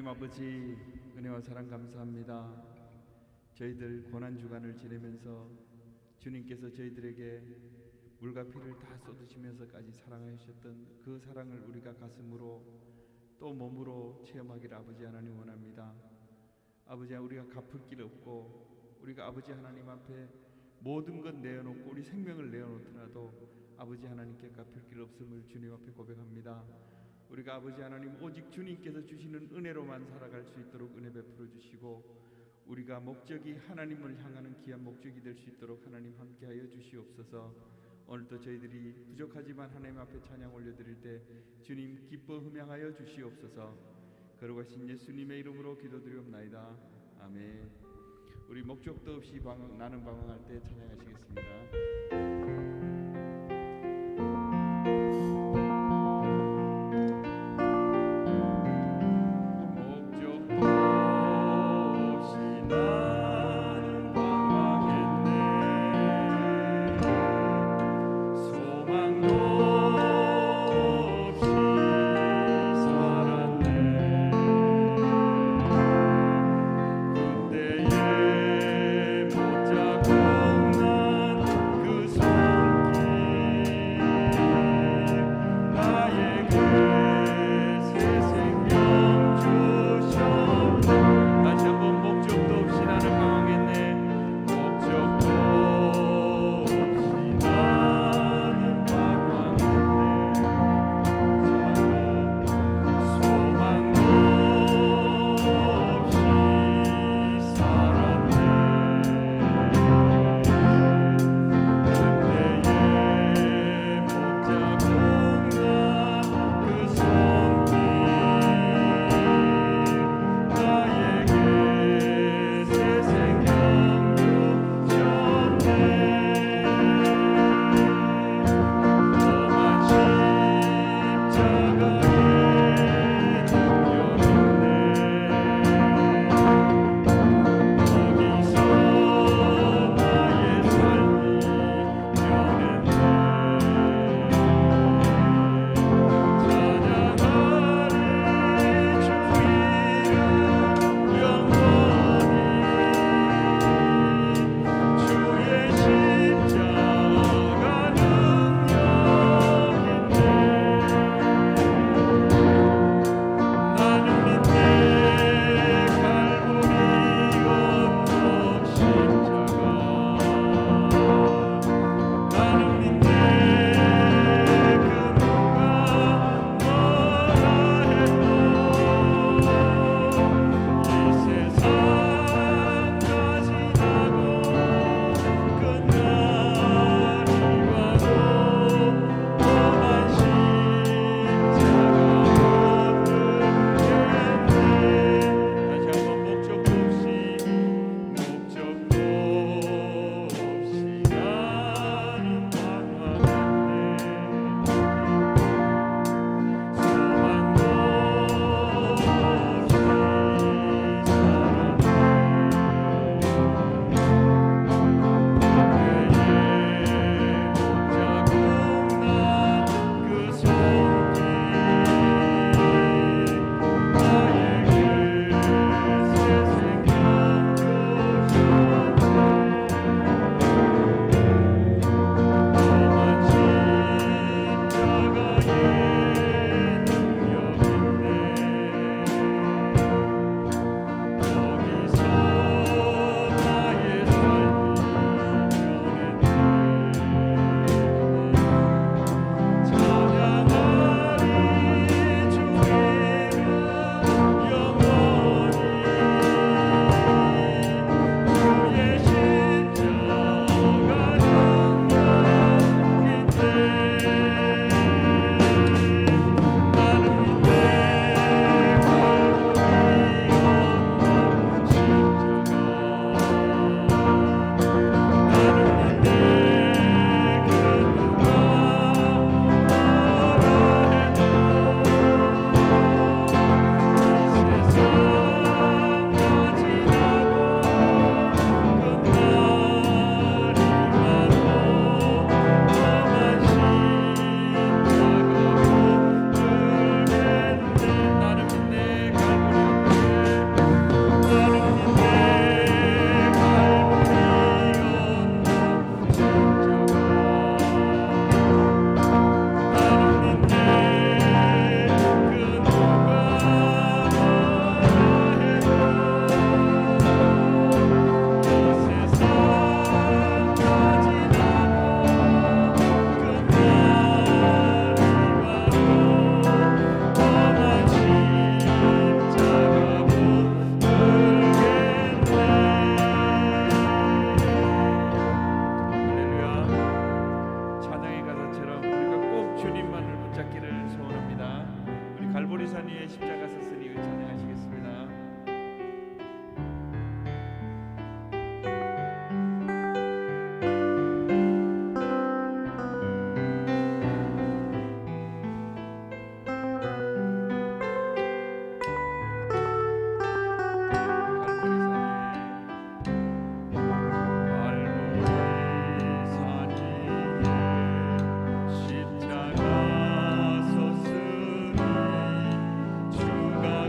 하나님 아버지, 은혜와 사랑 감사합니다. 저희들 고난주간을 지내면서 주님께서 저희들에게 물과 피를 다 쏟으시면서까지 사랑하셨던 그 사랑을 우리가 가슴으로 또 몸으로 체험하기를 아버지 하나님 원합니다. 아버지, 우리가 갚을 길 없고 우리가 아버지 하나님 앞에 모든 것 내어놓고 우리 생명을 내어놓더라도 아버지 하나님께 갚을 길 없음을 주님 앞에 고백합니다. 우리가 아버지 하나님 오직 주님께서 주시는 은혜로만 살아갈 수 있도록 은혜 베풀어 주시고, 우리가 목적이 하나님을 향하는 귀한 목적이 될 수 있도록 하나님 함께하여 주시옵소서. 오늘도 저희들이 부족하지만 하나님 앞에 찬양 올려드릴 때 주님 기뻐 흠양하여 주시옵소서. 거룩하신 예수님의 이름으로 기도드리옵나이다. 아멘. 우리 목적도 없이 나는 방황할 때 찬양하시겠습니다. 그때에 못 잡고 난 그 주님만을 붙잡기를 소원합니다. 우리 갈보리산 위에 십자가 섰으니 찬양하시겠습니다. 주가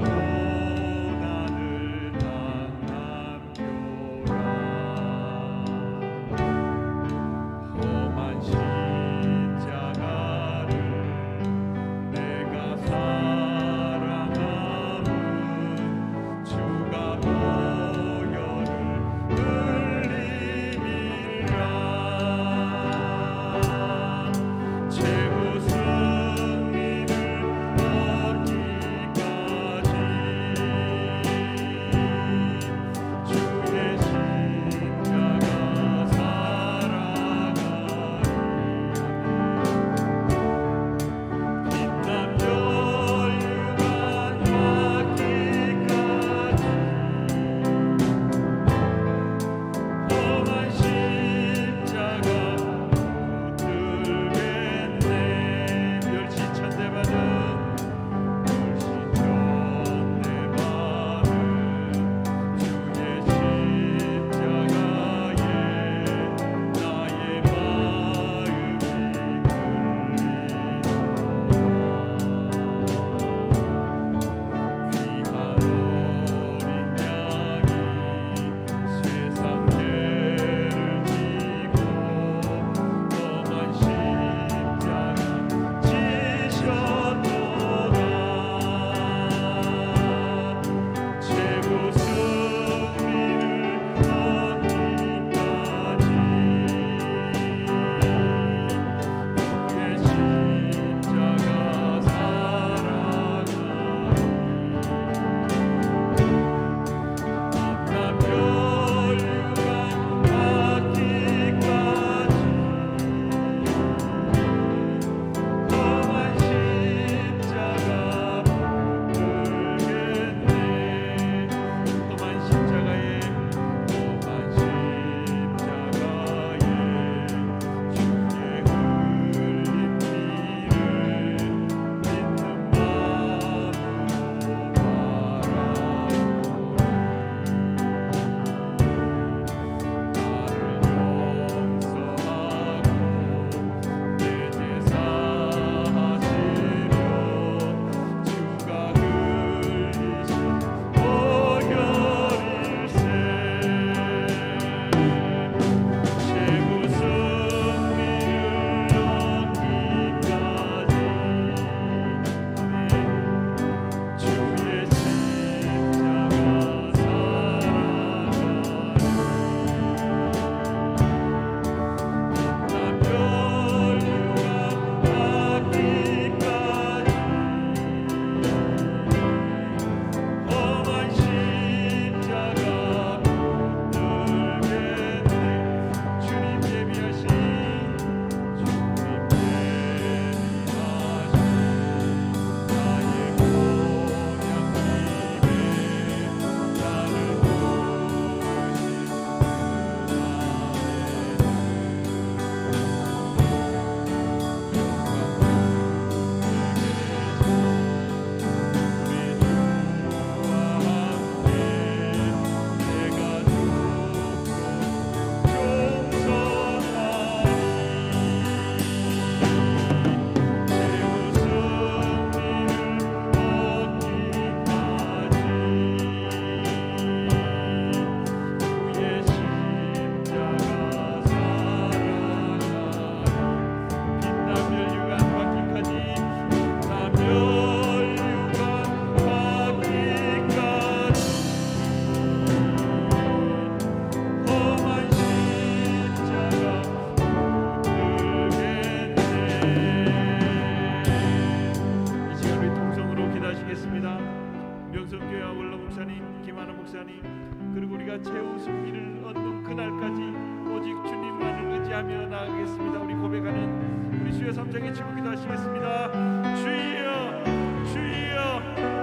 3장에 치고 기도하시겠습니다. 주여 주여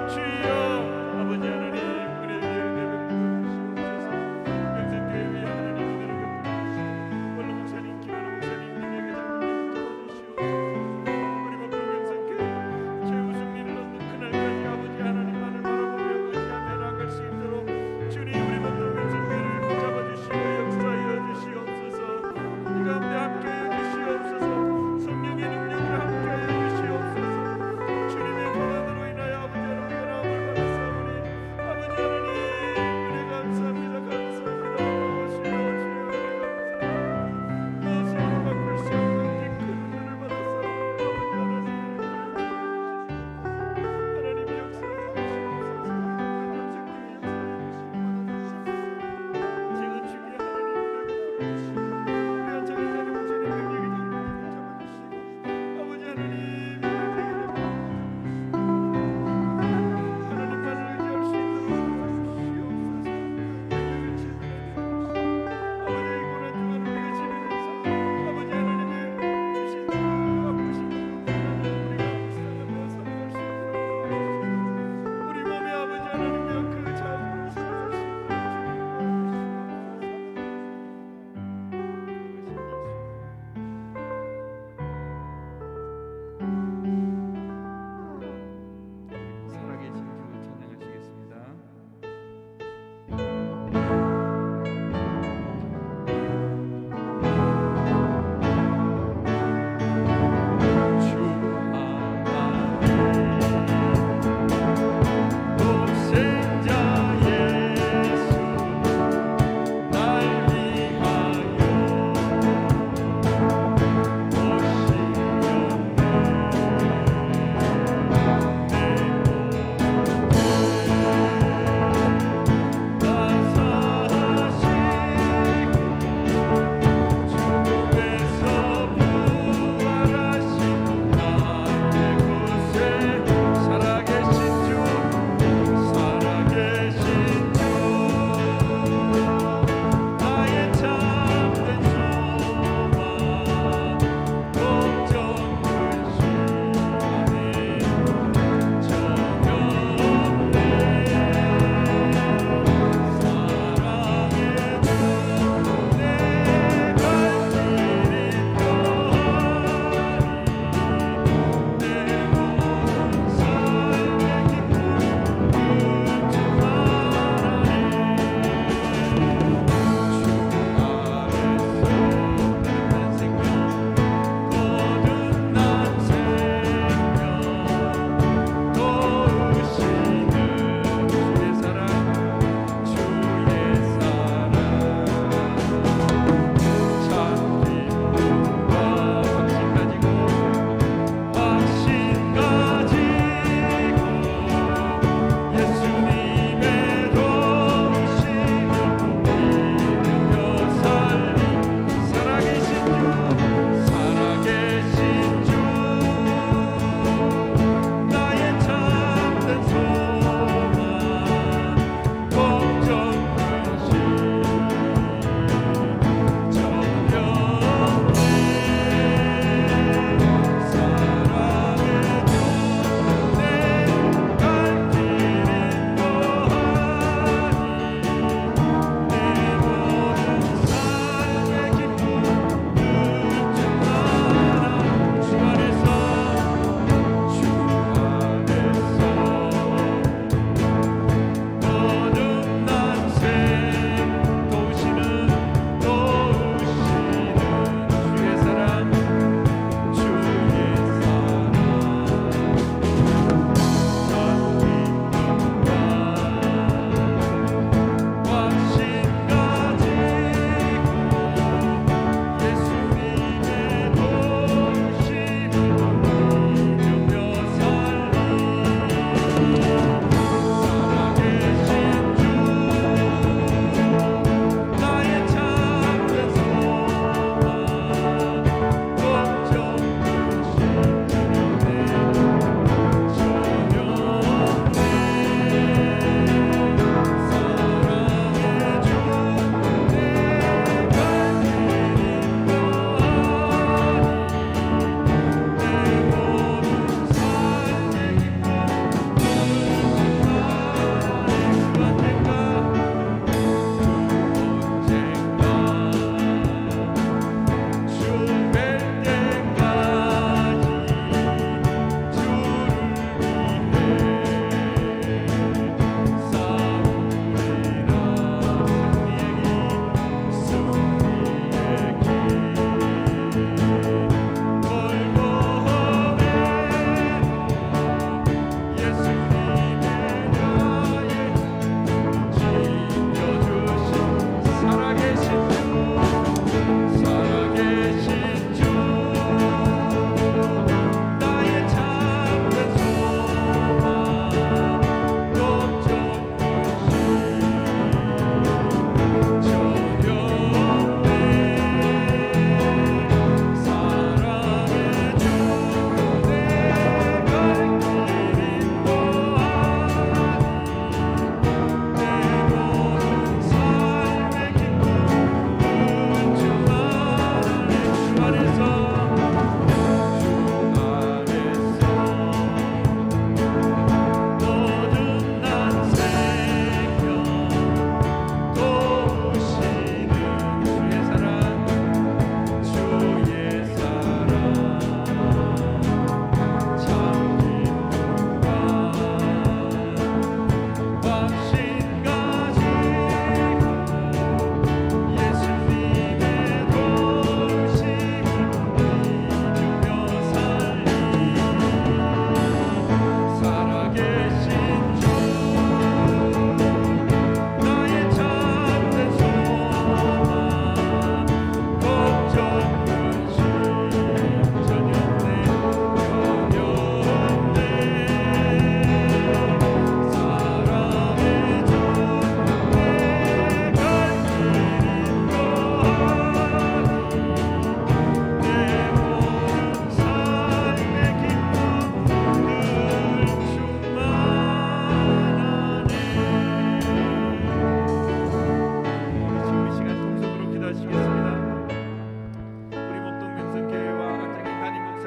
주여 아버지 하나님 은혜 베푸시옵소서. 영생교회 위에 하나님 은혜를 베푸시옵소서. 원로 목사님 김원호 목사님 민혜회 장로님 도와주시옵소서. 우리 목동 영생교회 최우승 일을 얻는 그날까지 아버지 하나님만을 바라보며 의지하며 나아갈 수 있도록 주님 우리 목동 영생교회를 붙잡아 주시고 역사하여 주시옵소서. 이 가운데 함께하여 주시옵소서. 성령의 능력을 함께하여 주시옵소서. 주님의 고난으로 인하여 아버지 하나님 변함을 받았사오니 아버지 하나님 은혜 감사합니다. 감사합니다. 주여 주여 감사합니다. 무엇을 바꿀 수 없는 큰 은혜를 받았사오니 아버지 하나님 역사해 주시옵소서. 제가 주기에 하나님 은혜 베풀어 주시고 우리 한창의 목사님 병력의 장로님 잡아주시고 아버지 하나님 하나님만을 의지할 수 있도록 도와주시옵소서. 능력을 제대로 아버지의 고난 중간을 우리가 지내면서 아버지 하나님의 주신 그 아프신 그 고난을 우리가 묵상하며 살아갈 수 있도록 도와주시옵소서. 우리 몸에 아버지 하나님의 그 자원을 쏟아질 수 있도록 주님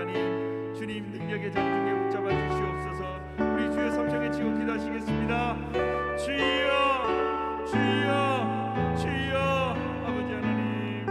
하나님, 주님 능력의 전중에 붙잡아 주시옵소서. 우리 주의 삼성에 치고 기도하시겠습니다. 주여, 주여, 주여. 아버지 하나님,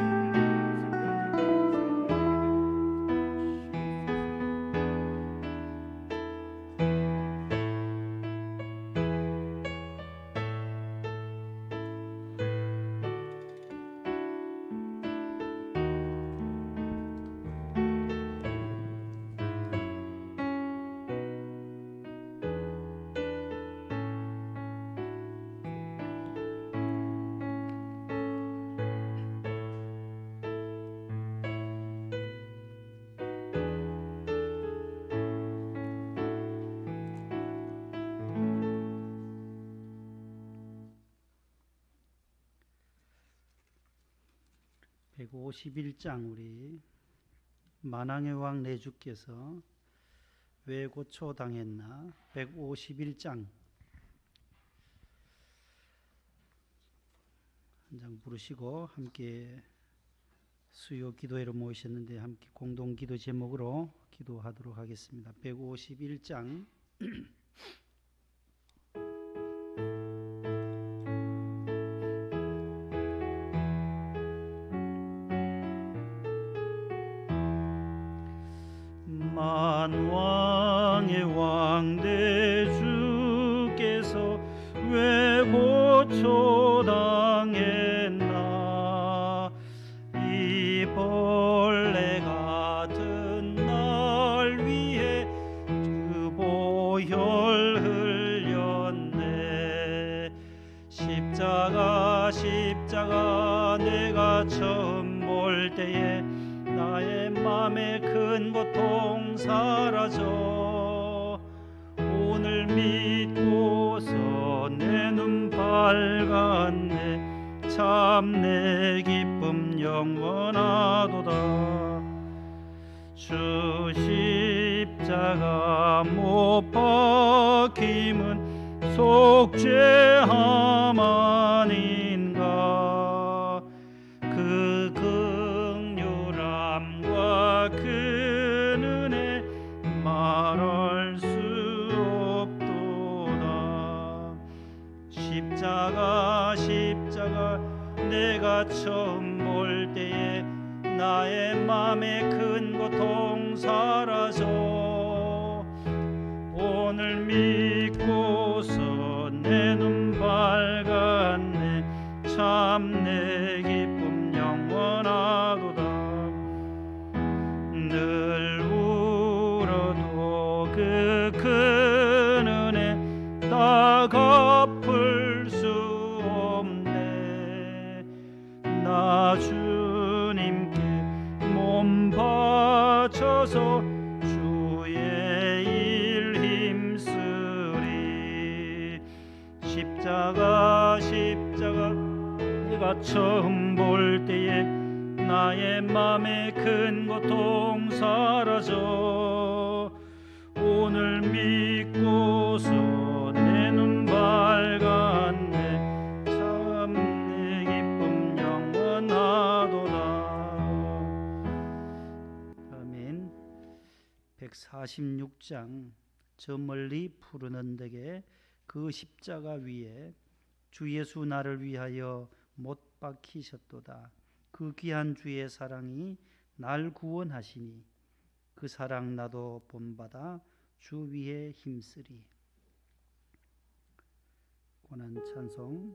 151장 우리 만왕의 왕 내주께서 왜 고초당했나 151장 한 장 부르시고 함께 수요 기도회로 모이셨는데 함께 공동 기도 제목으로 기도하도록 하겠습니다. 151장 만왕의 왕 내주께서 왜 고초당했나 이 벌레 같은 날 위해 그 보혈 흘렸네. 십자가 내가 처음 볼 때에 나의 맘에 큰 고통 사라져. 오늘 믿고서 내 눈 밝았네. 참 내 기쁨 영원하도다. 주 십자가 못 박힘은 속죄함 아닌가. 그 긍휼함과 그 은혜 말할 수 없도다. 십자가 내가 처음 볼 때에 나의 맘에 큰 고통 사라져. 오늘 믿고서 내 눈 밝았네. 참 내 기쁨 영원하도다. 늘 울어도 그 큰 은혜 다 갚을 수 없네. 나 주님께 몸 바쳐서 주의 일 힘쓰리. 십자가 내가 처음 볼 때에 나의 맘에 큰 고통 사라져. 오늘 믿고서 내 눈 밝았네. 참 내 기쁨 영원하도다. 아멘. 146장 저 멀리 푸른 언덕에 그 십자가 위에 주 예수 나를 위하여 못 박히셨도다. 그 귀한 주의 사랑이 날 구원하시니 그 사랑 나도 본받아 주 위에 힘쓰리. 고난 찬송.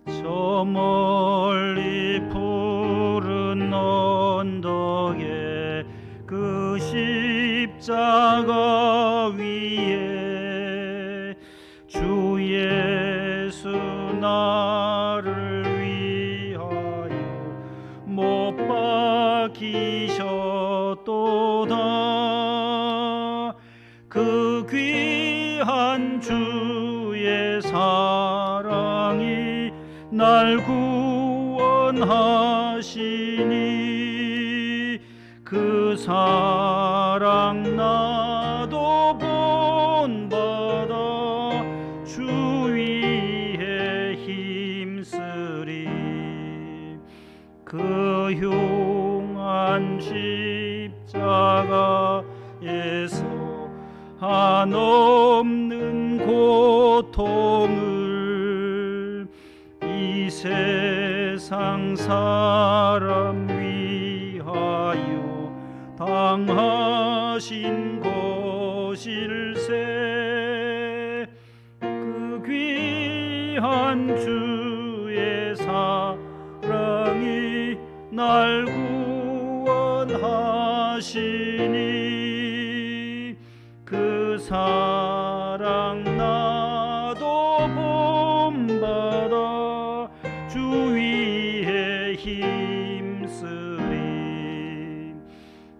저 멀리 푸른 언덕에 그 십자가 위에 주 예수 나를 위하여 못 박히셨도다. 그 귀한 주의 사랑이 날 구원하시니 그 사랑 나도 본받아 주 위에 그 흉한 십자가에서 한없는 고통을 이 세상 사람 위하여 당하신 것일세. 그 귀한 주의 사랑이 날 구원하시니 그 사랑 나도 본받아 주 위에 힘쓰리.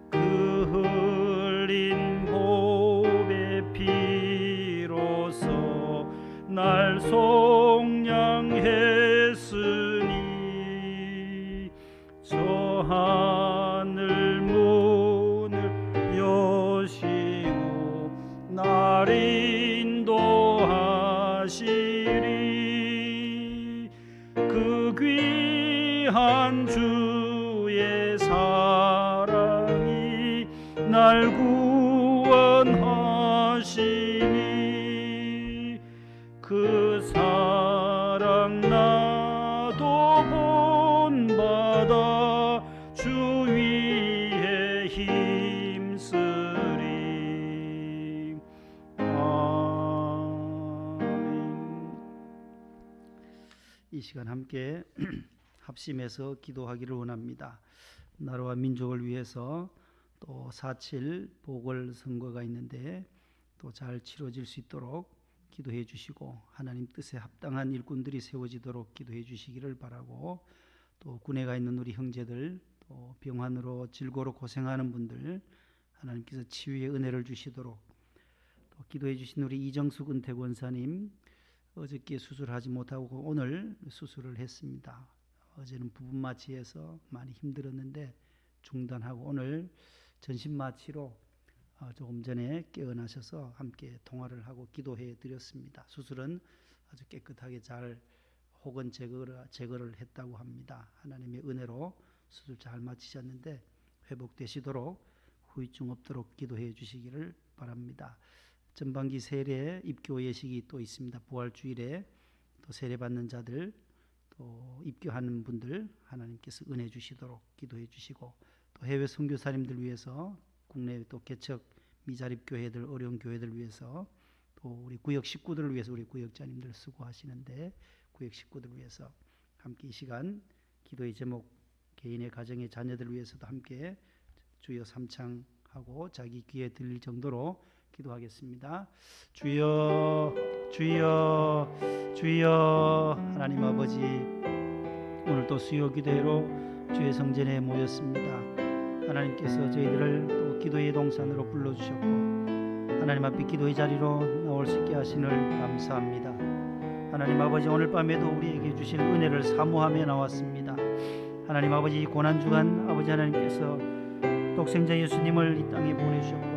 그 흘린 보배 피로써 날 속량했으니 저 하늘 문을 여시고 날 인도하시리. 그 귀한 주의 사랑이 날 구원하시니 그 사랑 나도 본받아 주 위에 힘쓰리. 아멘. 이 시간 함께 합심해서 기도하기를 원합니다. 나라와 민족을 위해서 또 4.7 보궐선거가 있는데 또 잘 치러질 수 있도록 기도해 주시고 하나님 뜻에 합당한 일꾼들이 세워지도록 기도해 주시기를 바라고, 또 군에 가 있는 우리 형제들, 또 병환으로 질고로 고생하는 분들 하나님께서 치유의 은혜를 주시도록, 또 기도해 주신 우리 이정숙 은퇴 권사님 어저께 수술하지 못하고 오늘 수술을 했습니다. 어제는 부분마취해서 많이 힘들었는데 중단하고 오늘 전신마취로 조금 전에 깨어나셔서 함께 통화를 하고 기도해 드렸습니다. 수술은 아주 깨끗하게 잘 혹은 제거를 했다고 합니다. 하나님의 은혜로 수술 잘 마치셨는데 회복되시도록 후유증 없도록 기도해 주시기를 바랍니다. 전반기 세례 입교 예식이 또 있습니다. 부활주일에 또 세례 받는 자들 또 입교하는 분들 하나님께서 은혜 주시도록 기도해 주시고, 또 해외 선교사님들 위해서 국내 또 개척 미자립 교회들 어려운 교회들 위해서, 또 우리 구역 식구들을 위해서 우리 구역자님들 수고하시는데 구역 식구들을 위해서 함께 이 시간 기도의 제목, 개인의 가정의 자녀들 위해서도 함께 주여 삼창하고 자기 귀에 들릴 정도로 기도하겠습니다. 주여 주여 주여. 하나님 아버지, 오늘 또 수요 기도회로 주의 성전에 모였습니다. 하나님께서 저희들을 또 기도의 동산으로 불러주셨고 하나님 앞에 기도의 자리로 나올 수 있게 하시늘 감사합니다. 하나님 아버지, 오늘 밤에도 우리에게 주신 은혜를 사모하며 나왔습니다. 하나님 아버지, 이 고난주간 아버지 하나님께서 독생자 예수님을 이 땅에 보내주셨고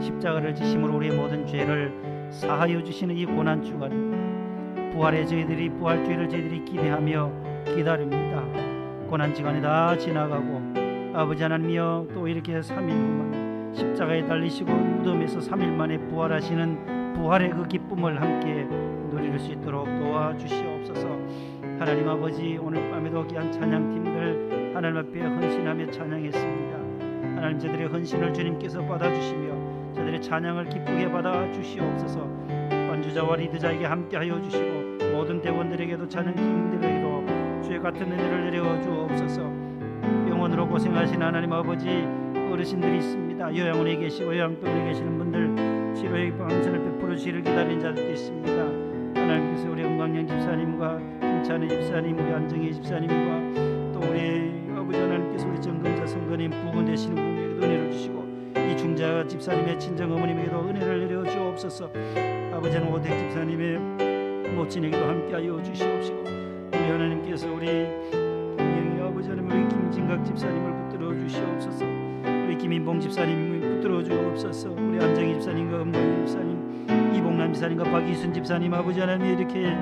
십자가를 지심으로 우리의 모든 죄를 사하여 주시는 이 고난주간, 부활의 저희들이 부활주의를 저희들이 기대하며 기다립니다. 고난주간이 다 지나가고 아버지 하나님이여, 또 이렇게 3일 후만 십자가에 달리시고 무덤에서 3일 만에 부활하시는 부활의 그 기쁨을 함께 누릴 수 있도록 도와주시옵소서. 하나님 아버지, 오늘 밤에도 귀한 찬양팀들 하나님 앞에 헌신하며 찬양했습니다. 하나님, 저들의 헌신을 주님께서 받아주시며 저들의 찬양을 기쁘게 받아주시옵소서. 반주자와 리드자에게 함께하여 주시고 모든 대원들에게도 찬양팀들에게도 주의 같은 은혜를 내려 주옵소서. 병원으로 고생하신 하나님 아버지, 어르신들이 있습니다. 요양원에 계시고 요양병원에 계시는 분들 치료의 방선을 베풀어 주시기를 기다리는 자들도 있습니다. 하나님께서 우리 은광영 집사님과 김찬희 집사님, 우리 안정희 집사님과 또 우리 아버지 하나님께서 우리 정금자 성도님 부분 되시는 분에게도 은혜를 주시고 이 중자 집사님의 친정 어머님에게도 은혜를 내려 주옵소서. 아버지는 오택 집사님의 모친에게도 함께하여 주시옵시고, 우리 하나님께서 우리 김영희 아버지 하나님, 우리 김진각 집사님을 붙들어 주시옵소서. 우리 김인봉 집사님을 붙들어 주옵소서. 우리 안정희 집사님과 엄동희 집사님, 이봉남 집사님과 박이순 집사님, 아버지 하나님 이렇게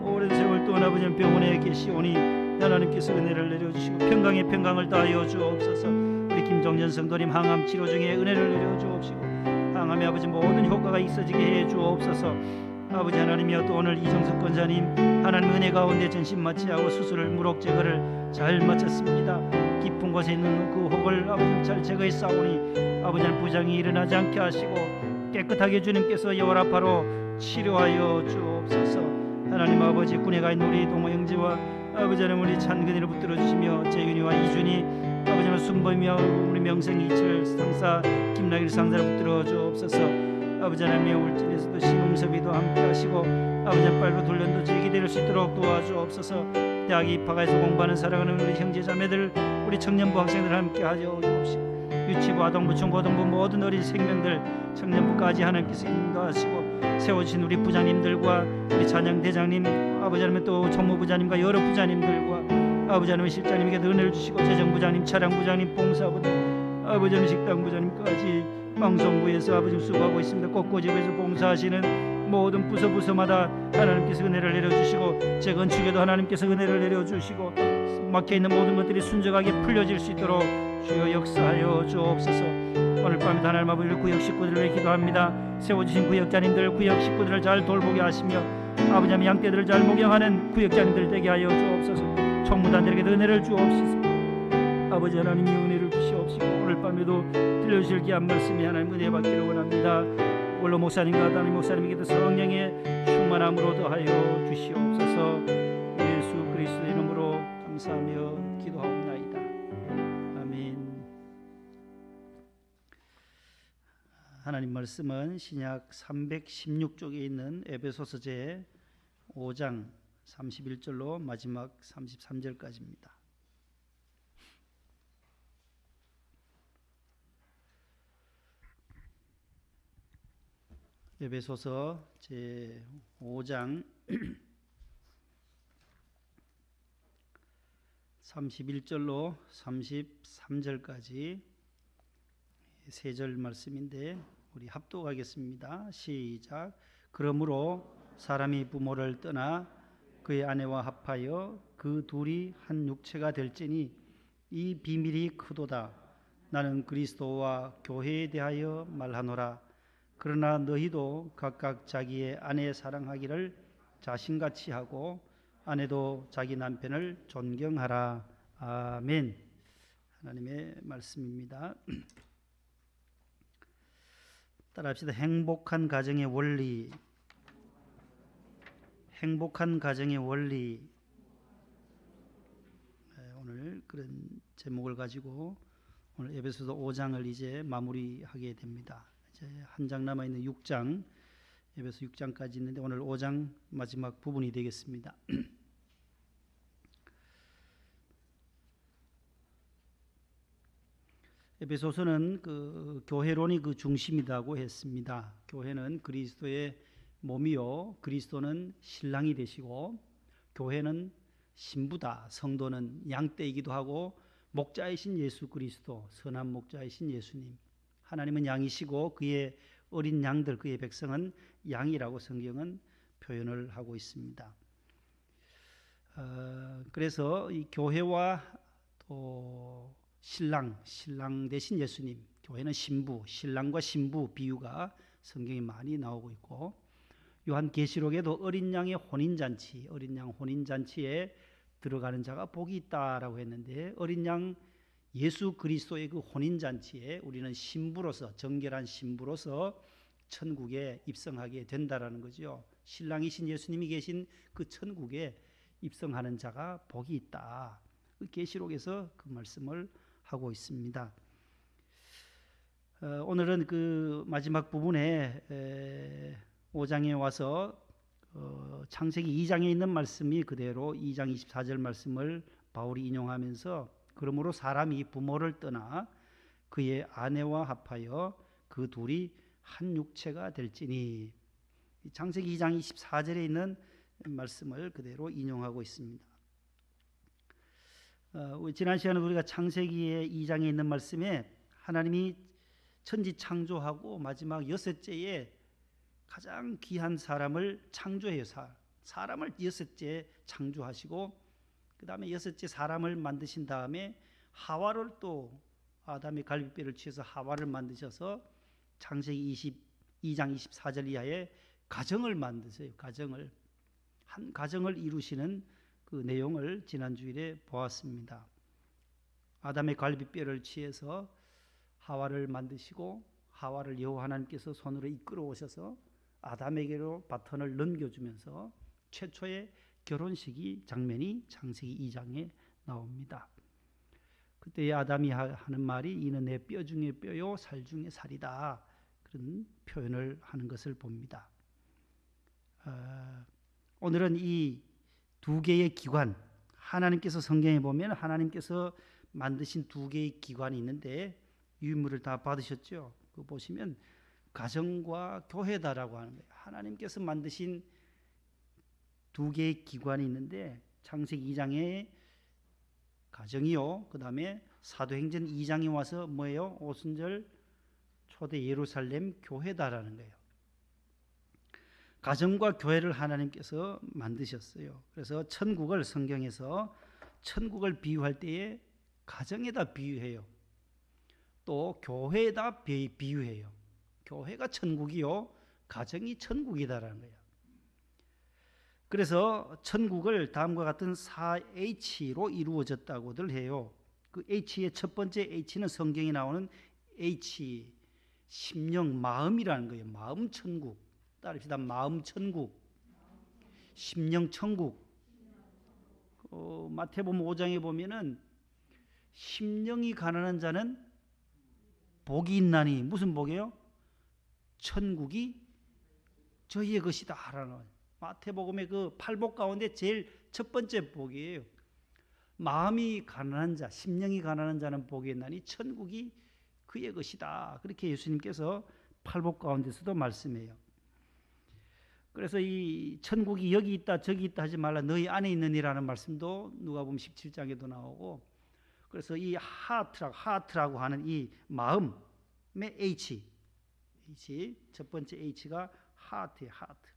오랜 세월 동안 아버지는 병원에 계시오니 하나님께서 은혜를 내려주시고 평강의 평강을 더하여 주옵소서. 우리 김정전 성도님 항암 치료 중에 은혜를 내려주옵시고 항암의 아버지 모든 효과가 있어지게 해 주옵소서. 아버지 하나님이여, 또 오늘 이정석 권사님 하나님 은혜 가운데 전신 마취하고 수술을 무록 제거를 잘 마쳤습니다. 깊은 곳에 있는 그 혹을 아버지 잘 제거해 싸우니 아버지 하나님 부장이 일어나지 않게 하시고 깨끗하게 주님께서 여호와파로 치료하여 주옵소서. 하나님 아버지 군에 가 있는 우리 동호 형제와 아버지 하나님 우리 찬근이를 붙들어 주시며 재윤이와 이준이 아버지 하나님 순범이와 우리 명생 이철 상사 김나길 상사를 붙들어 주옵소서. 아버지 하나님의 울진에서도 신웅섭이도 함께 하시고 아버지 하나님 빨로 돌련도 제기될 수 있도록 도와주옵소서. 대학 입학해서 공부하는 사랑하는 우리 형제자매들 우리 청년부 학생들 함께 하여 주옵시고 유치부 아동부 중고등부 모든 어린 생명들 청년부까지 하나님께서 인도하시고 세워주신 우리 부장님들과 우리 찬양대장님 아버지 하나님 또 총무부장님과 여러 부장님들과 아버지 하나님 실장님에게도 은혜를 주시고 재정부장님 차량부장님 봉사부들 아버지 하나님 식당부장님까지 방송부에서 아버지 수고하고 있습니다. 꽃꽂이부에서 봉사하시는 모든 부서마다 하나님께서 은혜를 내려주시고 재건축에도 하나님께서 은혜를 내려주시고 막혀있는 모든 것들이 순적하게 풀려질 수 있도록 주여 역사하여 주옵소서. 오늘 밤에도 하나님 아버지 구역 식구들을 위해 기도합니다. 세워주신 구역자님들 구역 식구들을 잘 돌보게 하시며 아버지 하나님 양떼들을 잘 목양하는 구역자님들 되게 하여 주옵소서. 총무단들에게도 은혜를 주옵소서. 아버지 하나님이 은혜를 주시옵시고 오늘 밤에도 들려주실 귀한 말씀이 하나님 은혜 받기를 원합니다. 원로 목사님과 담임 목사님에게도 성령의 충만함으로 더하여 주시옵소서. 예수 그리스도의 이름으로 감사하며 기도하옵나이다. 아멘. 하나님 말씀은 신약 316쪽에 있는 에베소서 제 5장 31절로 마지막 33절까지입니다. 에베소서 제 5장 31절로 33절까지 세 절 말씀인데 우리 합독하겠습니다. 시작. 그러므로 사람이 부모를 떠나 그의 아내와 합하여 그 둘이 한 육체가 될지니 이 비밀이 크도다. 나는 그리스도와 교회에 대하여 말하노라. 그러나 너희도 각각 자기의 아내 사랑하기를 자신같이 하고 아내도 자기 남편을 존경하라. 아멘. 하나님의 말씀입니다. 따라합시다. 행복한 가정의 원리. 행복한 가정의 원리. 오늘 그런 제목을 가지고 오늘 에베소서 5장을 이제 마무리하게 됩니다. 한 장 남아있는 6장 에베소 6장까지 있는데 오늘 5장 마지막 부분이 되겠습니다. 에베소서는 그 교회론이 그 중심이라고 했습니다. 교회는 그리스도의 몸이요 그리스도는 신랑이 되시고 교회는 신부다. 성도는 양떼이기도 하고 목자이신 예수 그리스도 선한 목자이신 예수님 하나님은 양이시고 그의 어린 양들 그의 백성은 양이라고 성경은 표현을 하고 있습니다. 그래서 이 교회와 또 신랑 대신 예수님 교회는 신부 신랑과 신부 비유가 성경에 많이 나오고 있고 요한계시록에도 어린 양의 혼인잔치 어린 양 혼인잔치에 들어가는 자가 복이 있다라고 했는데 어린 양 예수 그리스도의 그 혼인잔치에 우리는 신부로서 정결한 신부로서 천국에 입성하게 된다라는 거죠. 신랑이신 예수님이 계신 그 천국에 입성하는 자가 복이 있다. 그 계시록에서 그 말씀을 하고 있습니다. 오늘은 그 마지막 부분에 5장에 와서 창세기 2장에 있는 말씀이 그대로 2장 24절 말씀을 바울이 인용하면서 그러므로 사람이 부모를 떠나 그의 아내와 합하여 그 둘이 한 육체가 될지니 창세기 2장 24절에 있는 말씀을 그대로 인용하고 있습니다. 지난 시간에 우리가 창세기의 2장에 있는 말씀에 하나님이 천지 창조하고 마지막 여섯째에 가장 귀한 사람을 창조해요. 사람을 여섯째 창조하시고 그 다음에 여섯째 사람을 만드신 다음에 하와를 또 아담의 갈비뼈를 취해서 하와를 만드셔서 창세기 22장 24절 이하에 가정을 만드세요. 가정을. 한 가정을 이루시는 그 내용을 지난 주일에 보았습니다. 아담의 갈비뼈를 취해서 하와를 만드시고 하와를 여호와 하나님께서 손으로 이끌어 오셔서 아담에게로 바톤을 넘겨주면서 최초의 결혼식이 장면이 창세기 2장에 나옵니다. 그때 아담이 하는 말이 이는 내 뼈 중에 뼈요 살 중에 살이다. 그런 표현을 하는 것을 봅니다. 오늘은 이 두 개의 기관, 하나님께서 성경에 보면 하나님께서 만드신 두 개의 기관이 있는데 유인물을 다 받으셨죠. 그 보시면 가정과 교회다라고 하는 거예요. 하나님께서 만드신 두 개의 기관이 있는데 창세기 2장에 가정이요. 그 다음에 사도행전 2장에 와서 뭐예요? 오순절 초대 예루살렘 교회다라는 거예요. 가정과 교회를 하나님께서 만드셨어요. 그래서 천국을 성경에서 천국을 비유할 때에 가정에다 비유해요. 또 교회에다 비유해요. 교회가 천국이요. 가정이 천국이다라는 거예요. 그래서 천국을 다음과 같은 4H로 이루어졌다고들 해요. 그 H의 첫 번째 H는 성경에 나오는 H, 심령, 마음이라는 거예요. 마음 천국. 따릅시다. 마음 천국, 심령 천국. 마태복음 5장에 보면은 심령이 가난한 자는 복이 있나니 무슨 복이에요? 천국이 저희의 것이다라는 마태복음의 그 8복 가운데 제일 첫 번째 복이에요. 마음이 가난한 자, 심령이 가난한 자는 복이 있나니 천국이 그의 것이다. 그렇게 예수님께서 8복 가운데서도 말씀해요. 그래서 이 천국이 여기 있다 저기 있다 하지 말라 너희 안에 있느니라는 말씀도 누가복음 17장에도 나오고, 그래서 이 하트라고 하는 이 마음의 H 첫 번째 H가 하트예요. 하트.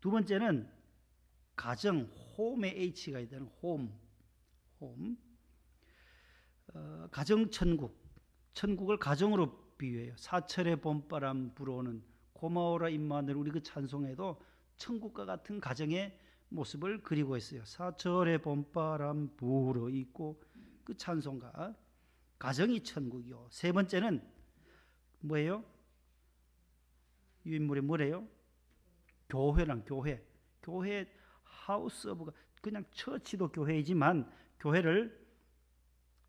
두 번째는 가정, 홈의 H가 있다는 홈. 가정 천국. 천국을 가정으로 비유해요. 사철의 봄바람 불어오는 고마워라 임마누엘, 우리 그 찬송에도 천국과 같은 가정의 모습을 그리고 있어요. 사철의 봄바람 불어 있고 그 찬송가. 가정이 천국이요. 세 번째는 뭐예요? 유인물이 뭐래요? 교회란 교회. 교회 하우스 오브, 그냥 처치도 교회이지만 교회를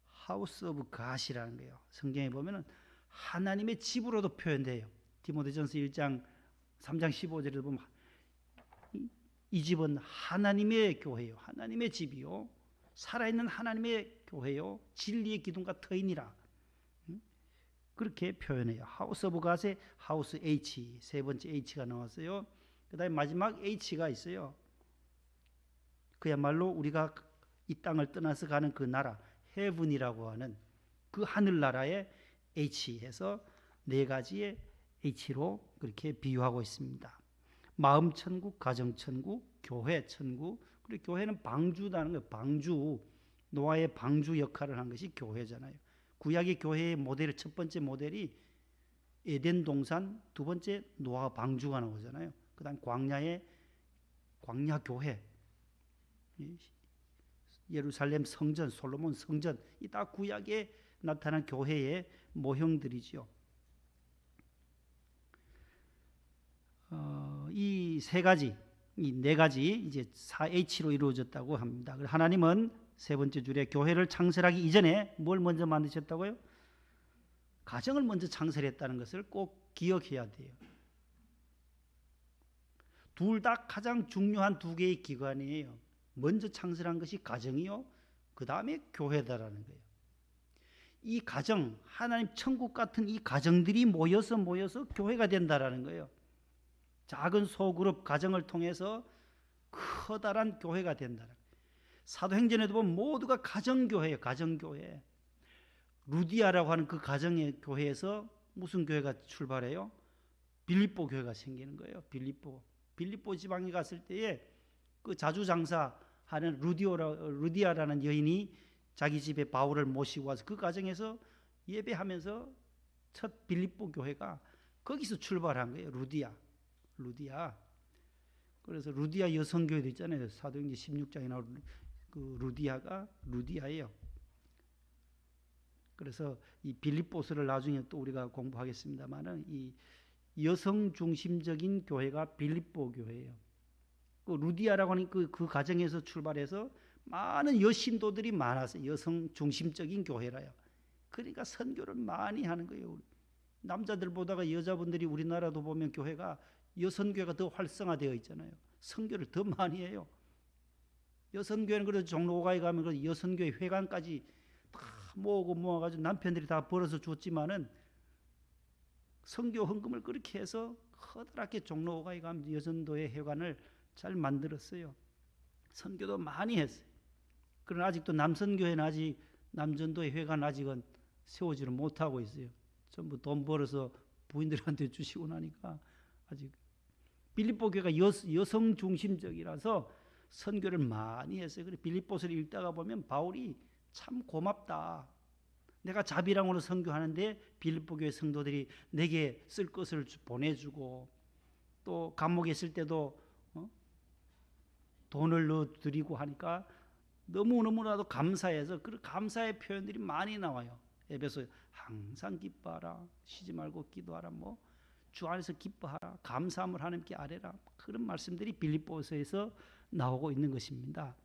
하우스 오브 갓이라는 거예요. 성경에 보면은 하나님의 집으로도 표현돼요. 디모데전서 1장 3장 15절에 보면 이 집은 하나님의 교회요. 하나님의 집이요. 살아있는 하나님의 교회요. 진리의 기둥과 터이니라. 그렇게 표현해요. 하우스 오브 갓의 하우스 H, 세 번째 H가 나왔어요. 그 다음에 마지막 H가 있어요. 그야말로 우리가 이 땅을 떠나서 가는 그 나라, 헤븐이라고 하는 그 하늘나라의 H 해서 네 가지의 H로 그렇게 비유하고 있습니다. 마음 천국, 가정 천국, 교회 천국. 그리고 교회는 방주다는 거예요. 방주. 노아의 방주 역할을 한 것이 교회잖아요. 구약의 교회의 모델, 첫 번째 모델이 에덴 동산, 두 번째 노아 방주가 나오잖아요. 그다음 광야의 광야 교회, 예루살렘 성전, 솔로몬 성전, 이 다 구약에 나타난 교회의 모형들이죠. 이 세 가지, 이 네 가지 이제 4H로 이루어졌다고 합니다. 하나님은 세 번째 줄에 교회를 창설하기 이전에 뭘 먼저 만드셨다고요? 가정을 먼저 창설했다는 것을 꼭 기억해야 돼요. 둘 다 가장 중요한 두 개의 기관이에요. 먼저 창설한 것이 가정이요, 그 다음에 교회다라는 거예요. 이 가정, 하나님 천국 같은 이 가정들이 모여서 교회가 된다라는 거예요. 작은 소그룹 가정을 통해서 커다란 교회가 된다는 거예요. 사도행전에도 보면 모두가 가정교회예요. 가정교회. 루디아라고 하는 그 가정의 교회에서 무슨 교회가 출발해요? 빌립보 교회가 생기는 거예요. 빌립보 지방에 갔을 때에 그 자주장사하는 루디아라는 여인이 자기 집에 바울을 모시고 와서 그 과정에서 예배하면서 첫 빌립보 교회가 거기서 출발한 거예요. 루디아. 그래서 루디아 여성교회도 있잖아요. 사도행전 16장에 나오는 그 루디아예요. 그래서 이 빌립보서를 나중에 또 우리가 공부하겠습니다만은 이 여성 중심적인 교회가 빌립보 교회예요. 그 루디아라고 하는 그 가정에서 출발해서 많은 여신도들이 많았어요. 여성 중심적인 교회라요. 그러니까 선교를 많이 하는 거예요. 남자들보다가 여자분들이 우리나라도 보면 교회가 여선교회가 더 활성화되어 있잖아요. 선교를 더 많이 해요. 여선교회는 그래도 종로가에 가면 그 여선교회 회관까지 다 모아가지고 남편들이 다 벌어서 줬지만은 선교 헌금을 그렇게 해서 커다랗게 종로가에 가면 여선도의 회관을 잘 만들었어요. 선교도 많이 했어요. 그러나 아직도 남선교회는 아직 남전도의 회관 아직은 세우지를 못하고 있어요. 전부 돈 벌어서 부인들한테 주시고 나니까 아직 빌립보 교회가 여성 중심적이라서 선교를 많이 했어요. 그래서 빌립보서를 읽다가 보면 바울이 참 고맙다. 내가 자비랑으로 선교하는데 빌립보 교회 성도들이 내게 쓸 것을 보내주고 또 감옥에 있을 때도 돈을 넣어드리고 하니까 너무나도 감사해서 그 감사의 표현들이 많이 나와요. 에베소 항상 기뻐하라, 쉬지 말고 기도하라, 뭐 주 안에서 기뻐하라, 감사함을 하나님께 아뢰라, 그런 말씀들이 빌립보서에서 나오고 있는 것입니다.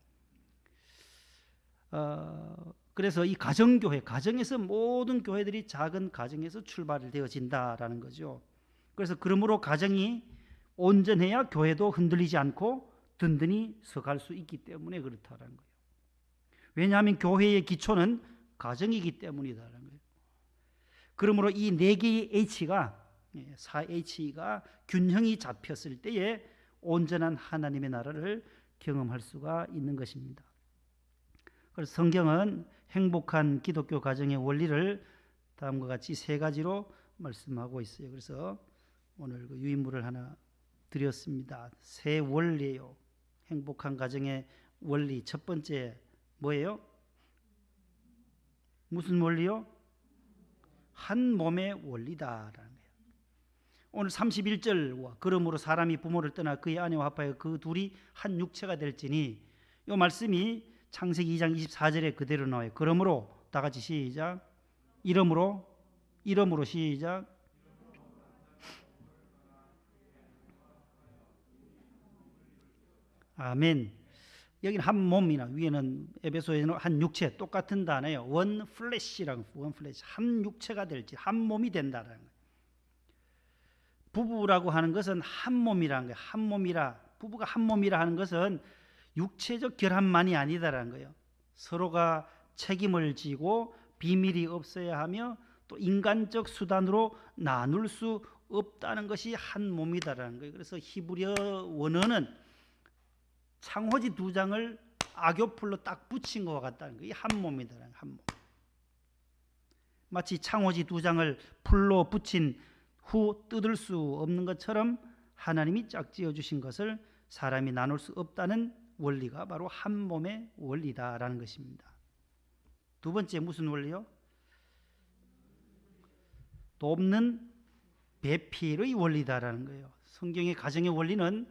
그래서 이 가정교회, 가정에서 모든 교회들이 작은 가정에서 출발이 되어진다라는 거죠. 그래서 그러므로 가정이 온전해야 교회도 흔들리지 않고 든든히 서갈 수 있기 때문에 그렇다는 거예요. 왜냐하면 교회의 기초는 가정이기 때문이다라는 거예요. 그러므로 이 네 개의 H가 4H가 균형이 잡혔을 때에 온전한 하나님의 나라를 경험할 수가 있는 것입니다. 그래서 성경은 행복한 기독교 가정의 원리를 다음과 같이 세 가지로 말씀하고 있어요. 그래서 오늘 그 유인물을 하나 드렸습니다. 세 원리예요. 행복한 가정의 원리. 첫 번째 뭐예요? 무슨 원리요? 한 몸의 원리다라는 거예요. 오늘 31절 그러므로 사람이 부모를 떠나 그의 아내와 합하여 그 둘이 한 육체가 될지니, 이 말씀이 창세기 2장 24절에 그대로 나와요. 그러므로 다 같이 시작. 이러므로 시작. 아멘. 여기는 한 몸이나 위에는 에베소에는 한 육체, 똑같은 단어예요. 원 플래시라고, 원 플래시, 한 육체가 될지, 한 몸이 된다라는 거예요. 부부라고 하는 것은 한 몸이라는 거예요. 한 몸이라, 부부가 한 몸이라 하는 것은 육체적 결합만이 아니다라는 거예요. 서로가 책임을 지고 비밀이 없어야 하며 또 인간적 수단으로 나눌 수 없다는 것이 한 몸이다라는 거예요. 그래서 히브리어 원어는 창호지 두 장을 악교풀로 딱 붙인 것과 같다는 거예요. 한 몸이다라는, 한 몸. 마치 창호지 두 장을 풀로 붙인 후 뜯을 수 없는 것처럼 하나님이 짝지어 주신 것을 사람이 나눌 수 없다는 원리가 바로 한 몸의 원리다라는 것입니다. 두 번째 무슨 원리요? 돕는 배필의 원리다라는 거예요. 성경의 가정의 원리는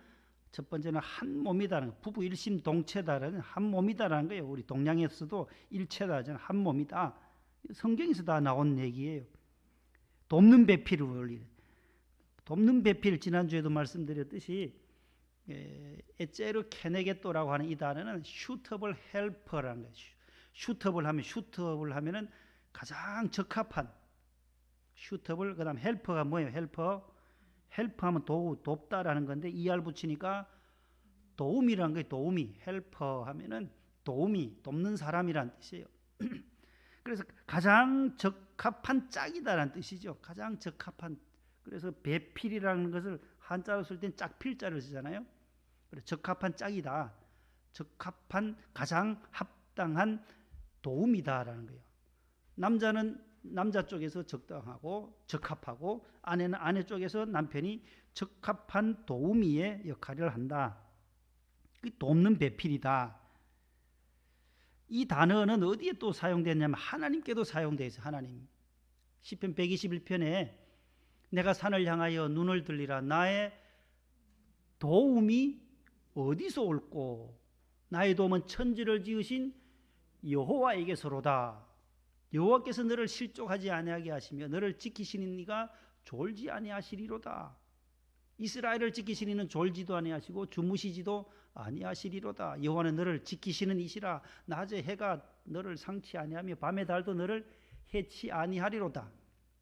첫 번째는 한 몸이다라는 거예요. 부부 일심 동체다라는, 한 몸이다라는 거예요. 우리 동양에서도 일체다, 한 몸이다. 성경에서 다 나온 얘기예요. 돕는 배필의 원리. 돕는 배필, 지난주에도 말씀드렸듯이 에체르 케네게토라고 하는 이 단어는 슈터블 헬퍼라는 거예요. 슈터블 하면은 가장 적합한 슈터블, 그다음 헬퍼가 뭐예요? 헬퍼하면 돕다라는 건데 ER 붙이니까 도움이라는 거예요. 도움이, 헬퍼 하면은 도움이, 돕는 사람이란 뜻이에요. 그래서 가장 적합한 짝이다라는 뜻이죠. 가장 적합한. 그래서 배필이라는 것을 한자로 쓸 땐 짝필자를 쓰잖아요. 그래서 적합한 짝이다. 적합한, 가장 합당한 도움이다라는 거예요. 남자는 남자 쪽에서 적합하고 아내는 아내 쪽에서 남편이 적합한 도우미의 역할을 한다. 돕는 배필이다. 이 단어는 어디에 또 사용됐냐면 하나님께도 사용되어 있어요. 하나님. 시편 121편에 내가 산을 향하여 눈을 들리라. 나의 도움이 어디서 올꼬? 나의 도움은 천지를 지으신 여호와에게서로다. 여호와께서 너를 실족하지 아니하게 하시며 너를 지키시는 이가 졸지 아니하시리로다. 이스라엘을 지키시는 이는 졸지도 아니하시고 주무시지도 아니하시리로다. 여호와는 너를 지키시는 이시라. 낮에 해가 너를 상치 아니하며 밤의 달도 너를 해치 아니하리로다.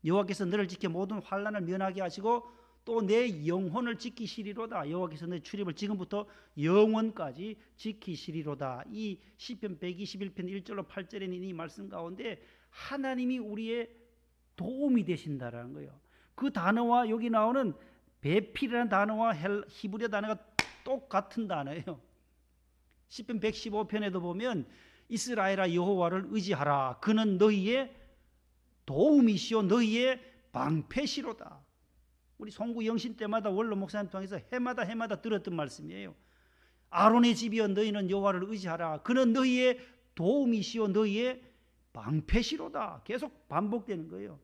여호와께서 너를 지켜 모든 환난을 면하게 하시고 또 내 영혼을 지키시리로다. 여호와께서 내 출입을 지금부터 영원까지 지키시리로다. 이 시편 121편 1절로 8절에 있는 이 말씀 가운데 하나님이 우리의 도움이 되신다라는 거예요. 그 단어와 여기 나오는 배필이라는 단어와 히브리어 단어가 똑같은 단어예요. 시편 115편에도 보면 이스라엘아 여호와를 의지하라. 그는 너희의 도움이시오 너희의 방패시로다. 우리 송구 영신 때마다 원로 목사님 통해서 해마다 들었던 말씀이에요. 아론의 집이여 너희는 여호와를 의지하라. 그는 너희의 도움이시오 너희의 방패시로다. 계속 반복되는 거예요.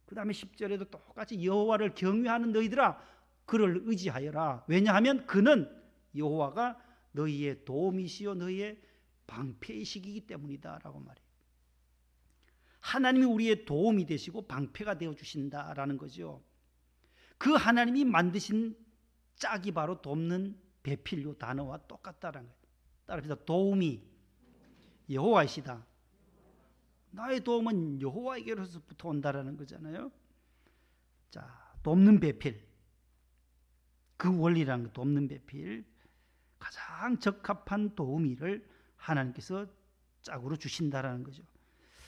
그 다음에 10절에도 똑같이 여호와를 경외하는 너희들아 그를 의지하여라. 왜냐하면 그는 여호와가 너희의 도움이시오 너희의 방패이시기 때문이다 라고 말해요. 하나님이 우리의 도움이 되시고 방패가 되어주신다라는 거죠. 그 하나님이 만드신 짝이 바로 돕는 배필 요 단어와 똑같다라는 거예요. 따라서 도움이 여호와이시다. 나의 도움은 여호와에게로부터 온다라는 거잖아요. 자, 돕는 배필. 그 원리라는 거, 돕는 배필. 가장 적합한 도우미를 하나님께서 짝으로 주신다라는 거죠.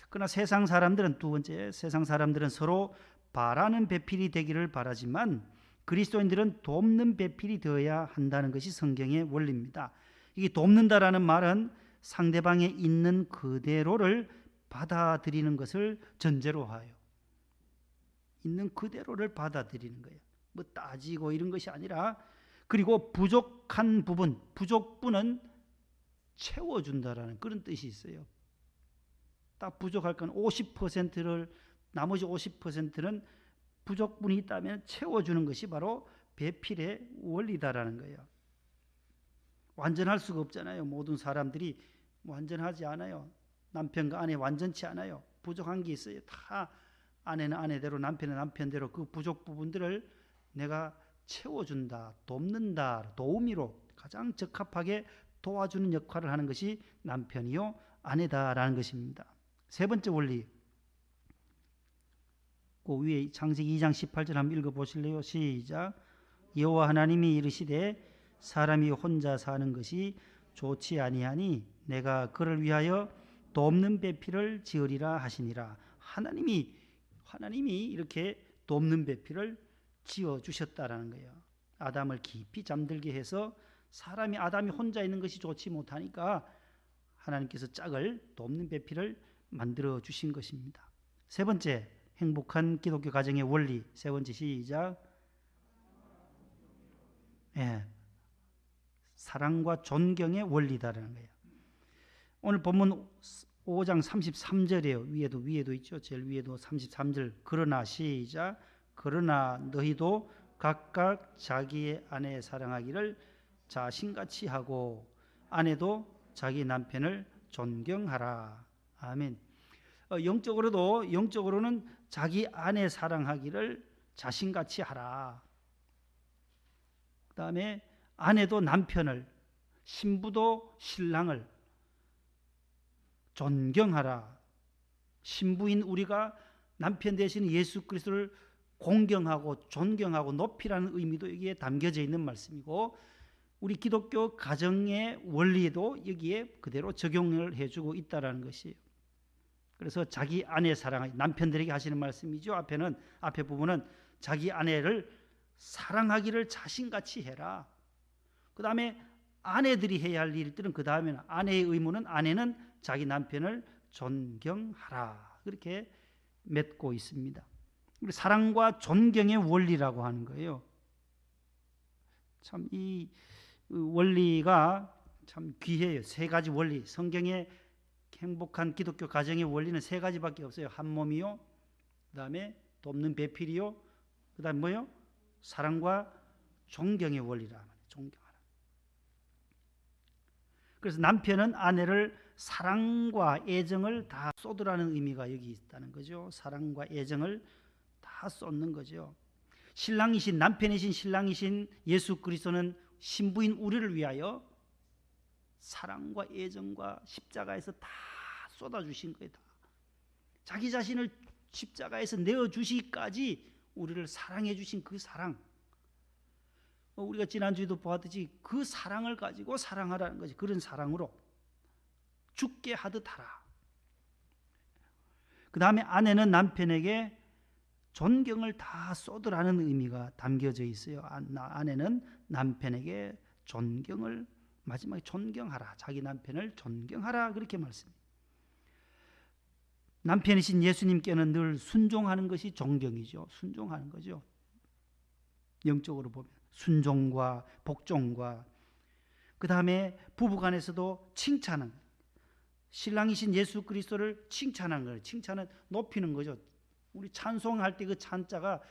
그러나 세상 사람들은 두 번째, 세상 사람들은 서로 바라는 배필이 되기를 바라지만 그리스도인들은 돕는 배필이 되어야 한다는 것이 성경의 원리입니다. 이게 돕는다라는 말은 상대방에 있는 그대로를 받아들이는 것을 전제로 하여 있는 그대로를 받아들이는 거예요. 뭐 따지고 이런 것이 아니라 그리고 부족한 부분, 부족분은 채워준다라는 그런 뜻이 있어요. 딱 부족할 건 50%를 나머지 50%는 부족분이 있다면 채워주는 것이 바로 배필의 원리다라는 거예요. 완전할 수가 없잖아요. 모든 사람들이 완전하지 않아요. 남편과 아내 완전치 않아요. 부족한 게 있어요. 다 아내는 아내대로 남편은 남편대로 그 부족 부분들을 내가 채워준다, 돕는다, 도우미로 가장 적합하게 도와주는 역할을 하는 것이 남편이요 아내다라는 것입니다. 세 번째 원리, 그 위에 창세기 2장 18절 한번 읽어보실래요? 시작. 여호와 하나님이 이르시되 사람이 혼자 사는 것이 좋지 아니하니 내가 그를 위하여 돕는 배필을 지으리라 하시니라. 하나님이 이렇게 돕는 배필을 지어 주셨다라는 거예요. 아담을 깊이 잠들게 해서 아담이 혼자 있는 것이 좋지 못하니까 하나님께서 짝을 돕는 배필을 만들어 주신 것입니다. 세 번째, 행복한 기독교 가정의 원리. 세 번째 시작. 사랑과 존경의 원리다라는 거예요. 오늘 본문 5장 33절이에요. 위에도 있죠. 제일 위에도 33절. 그러나 시작. 그러나 너희도 각각 자기의 아내 사랑하기를 자신같이 하고 아내도 자기 남편을 존경하라. 아멘. 영적으로는 자기 아내 사랑하기를 자신같이 하라. 그 다음에 아내도 남편을, 신부도 신랑을 존경하라. 신부인 우리가 남편 대신 예수 그리스도를 공경하고 존경하고 높이라는 의미도 여기에 담겨져 있는 말씀이고, 우리 기독교 가정의 원리에도 여기에 그대로 적용을 해주고 있다는 것이에요. 그래서 자기 아내 사랑하기, 남편들에게 하시는 말씀이죠. 앞에 부분은 자기 아내를 사랑하기를 자신같이 해라. 그 다음에 아내들이 해야 할 일들은 그 다음에는 아내의 의무는 아내는 자기 남편을 존경하라. 그렇게 맺고 있습니다. 사랑과 존경의 원리라고 하는 거예요. 참 이 원리가 참 귀해요. 세 가지 원리. 성경의 행복한 기독교 가정의 원리는 세 가지밖에 없어요. 한 몸이요, 그다음에 돕는 배필이요, 그다음 뭐요? 사랑과 존경의 원리라. 존경하라. 그래서 남편은 아내를 사랑과 애정을 다 쏟으라는 의미가 여기 있다는 거죠. 사랑과 애정을 다 쏟는 거죠. 신랑이신 남편이신 신랑이신 예수 그리스도는 신부인 우리를 위하여 사랑과 애정과 십자가에서 다 쏟아주신 거예요. 다. 자기 자신을 십자가에서 내어주시기까지 우리를 사랑해 주신 그 사랑, 우리가 지난주에도 보았듯이 그 사랑을 가지고 사랑하라는 거지. 그런 사랑으로 죽게 하듯 하라. 그 다음에 아내는 남편에게 존경을 다 쏟으라는 의미가 담겨져 있어요. 아내는 남편에게 존경을, 마지막에 존경하라. 자기 남편을 존경하라. 그렇게 말씀합니다. 남편이신 예수님께는 늘 순종하는 것이 존경이죠. 순종하는 거죠. 영적으로 보면 순종과 복종과, 그 다음에 부부간에서도 칭찬은, 신랑이신 예수 그리스도를 칭찬하는 거예요. 칭찬은 높이는 거죠. 우리 찬송할 때 그 찬자가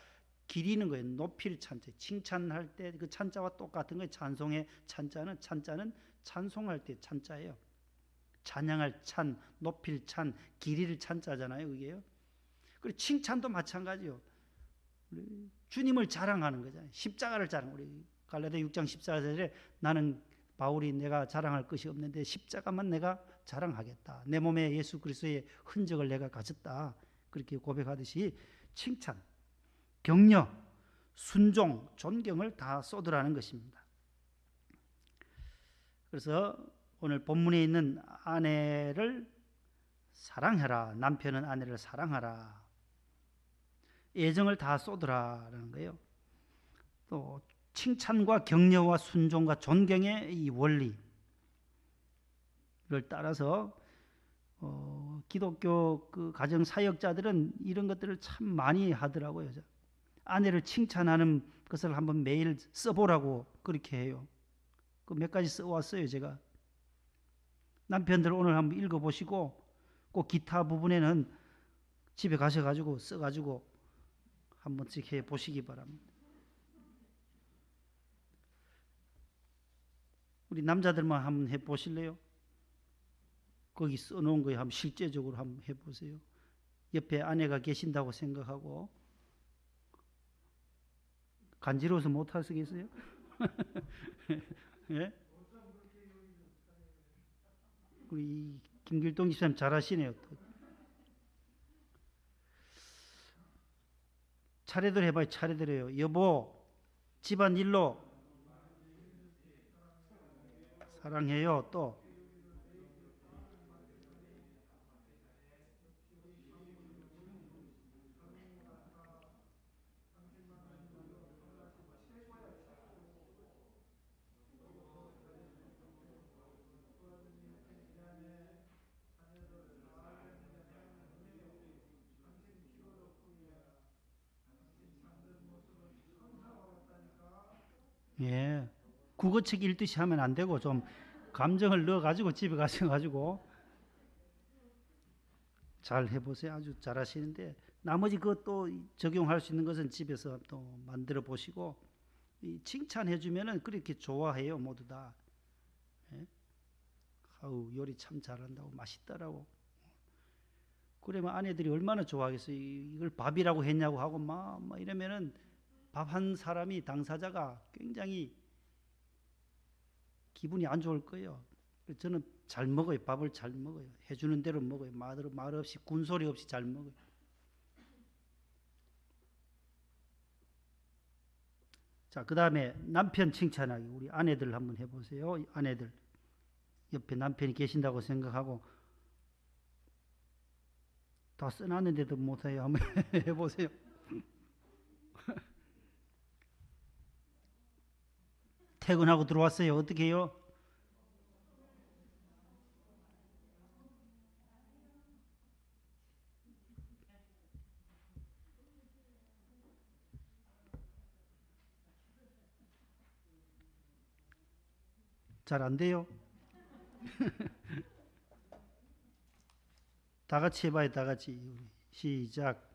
기리는 거예요. 높일 찬자. 칭찬할 때 그 찬자와 똑같은 거예요. 찬송의 찬자는 찬송할 때 찬자예요. 찬양할 찬, 높일 찬, 기릴 찬자잖아요. 그게요. 그리고 칭찬도 마찬가지요. 주님을 자랑하는 거잖아요. 십자가를 자랑. 우리 갈라디아 6장 14절에 나는 바울이 내가 자랑할 것이 없는데 십자가만 내가 자랑하겠다. 내 몸에 예수 그리스도의 흔적을 내가 가졌다. 그렇게 고백하듯이 칭찬, 격려, 순종, 존경을 다 쏟으라는 것입니다. 그래서 오늘 본문에 있는 아내를 사랑해라. 남편은 아내를 사랑하라. 애정을 다 쏟으라라는 거예요. 또 칭찬과 격려와 순종과 존경의 이 원리를 따라서 기독교 그 가정 사역자들은 이런 것들을 참 많이 하더라고요. 아내를 칭찬하는 것을 한번 매일 써보라고 그렇게 해요. 그 몇 가지 써왔어요. 제가. 남편들 오늘 한번 읽어보시고 꼭 기타 부분에는 집에 가셔가지고 써가지고 한 번씩 해보시기 바랍니다. 우리 남자들만 한번 해보실래요? 거기 써놓은 거에 한번 실제적으로 한번 해보세요. 옆에 아내가 계신다고 생각하고. 간지러워서 못 하시겠어요? 예? 우리 김길동 집사님 잘하시네요. 차례대로 해봐요. 차례대로 해요. 여보, 집안일로 사랑해요. 또 예, 국어책 읽듯이 하면 안 되고 좀 감정을 넣어가지고 집에 가셔가지고 잘 해보세요. 아주 잘하시는데 나머지 그것도 적용할 수 있는 것은 집에서 또 만들어 보시고 칭찬해주면은 그렇게 좋아해요. 모두 다. 예? 아우 요리 참 잘한다고 맛있다라고. 그러면 아내들이 얼마나 좋아하겠어요. 이걸 밥이라고 했냐고 하고 막 이러면은 밥 한 사람이 당사자가 굉장히 기분이 안 좋을 거예요. 저는 잘 먹어요. 밥을 잘 먹어요. 해주는 대로 먹어요. 말 없이 군소리 없이 잘 먹어요. 자, 그 다음에 남편 칭찬하기. 우리 아내들 한번 해보세요. 아내들 옆에 남편이 계신다고 생각하고 다 써놨는데도 못해요. 한번 해보세요. 퇴근하고 들어왔어요. 어떻게 해요? 잘 안 돼요? 다 같이 해봐요. 다 같이. 우리. 시작.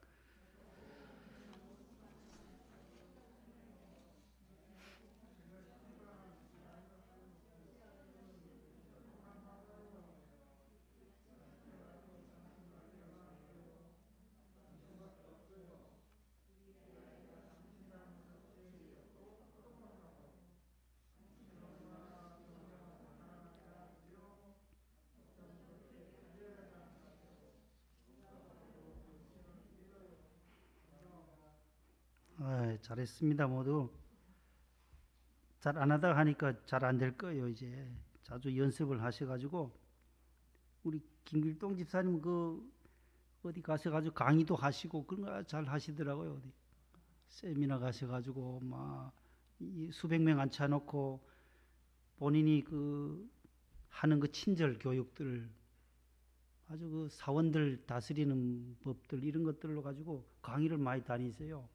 잘했습니다. 모두. 잘 안 하다가 하니까 잘 안 될 거예요. 이제 자주 연습을 하셔가지고 우리 김길동 집사님 그 어디 가셔가지고 강의도 하시고 그런 거 잘 하시더라고요. 어디 세미나 가셔가지고 막 수백 명 앉혀놓고 본인이 그 하는 그 친절 교육들 아주 그 사원들 다스리는 법들 이런 것들로 가지고 강의를 많이 다니세요.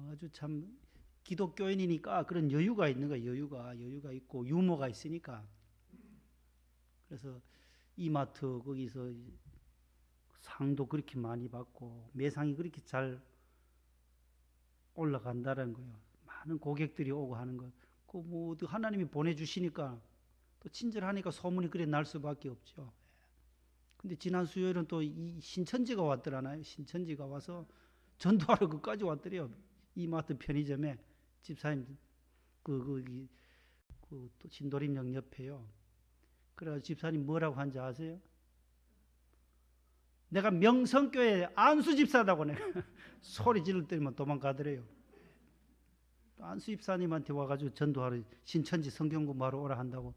아주 참 기독교인이니까 그런 여유가 있는 거예요. 여유가 있고 유머가 있으니까. 그래서 이마트 거기서 상도 그렇게 많이 받고 매상이 그렇게 잘 올라간다는 거예요. 많은 고객들이 오고 하는 거. 그 모두 하나님이 보내주시니까 또 친절하니까 소문이 그래 날 수밖에 없죠. 근데 지난 수요일은 또 이 신천지가 왔더라나요. 신천지가 와서 전도하러 그까지 왔더래요. 이마트 편의점에 집사님 또 진도림역 옆에요. 그래서 집사님 뭐라고 한지 아세요? 내가 명성교회 안수 집사다고 내가 소리 지를 때면 도망가더래요. 안수 집사님한테 와가지고 전도하러 신천지 성경 공부하러 오라 한다고.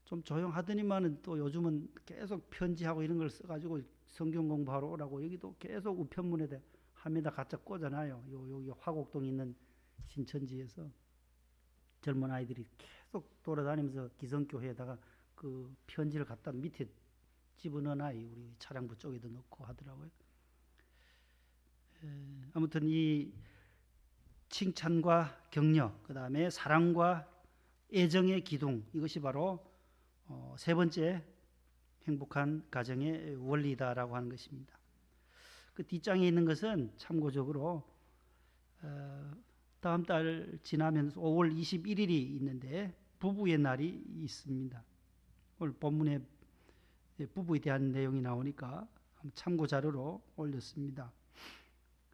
좀 조용하더니만은 또 요즘은 계속 편지하고 이런 걸 써가지고 성경 공부하러 오라고 여기도 계속 우편문에다 함에다 갖다 꽂아놔요. 여기 화곡동 있는 신천지에서 젊은 아이들이 계속 돌아다니면서 기성교회에다가 그 편지를 갖다 밑에 집어넣어놔요. 우리 차량부 쪽에도 넣고 하더라고요. 아무튼 이 칭찬과 격려, 그 다음에 사랑과 애정의 기둥, 이것이 바로 세 번째 행복한 가정의 원리다라고 하는 것입니다. 그 뒷장에 있는 것은 참고적으로 다음 달 지나면 5월 21일이 있는데 부부의 날이 있습니다. 오늘 본문에 부부에 대한 내용이 나오니까 참고 자료로 올렸습니다.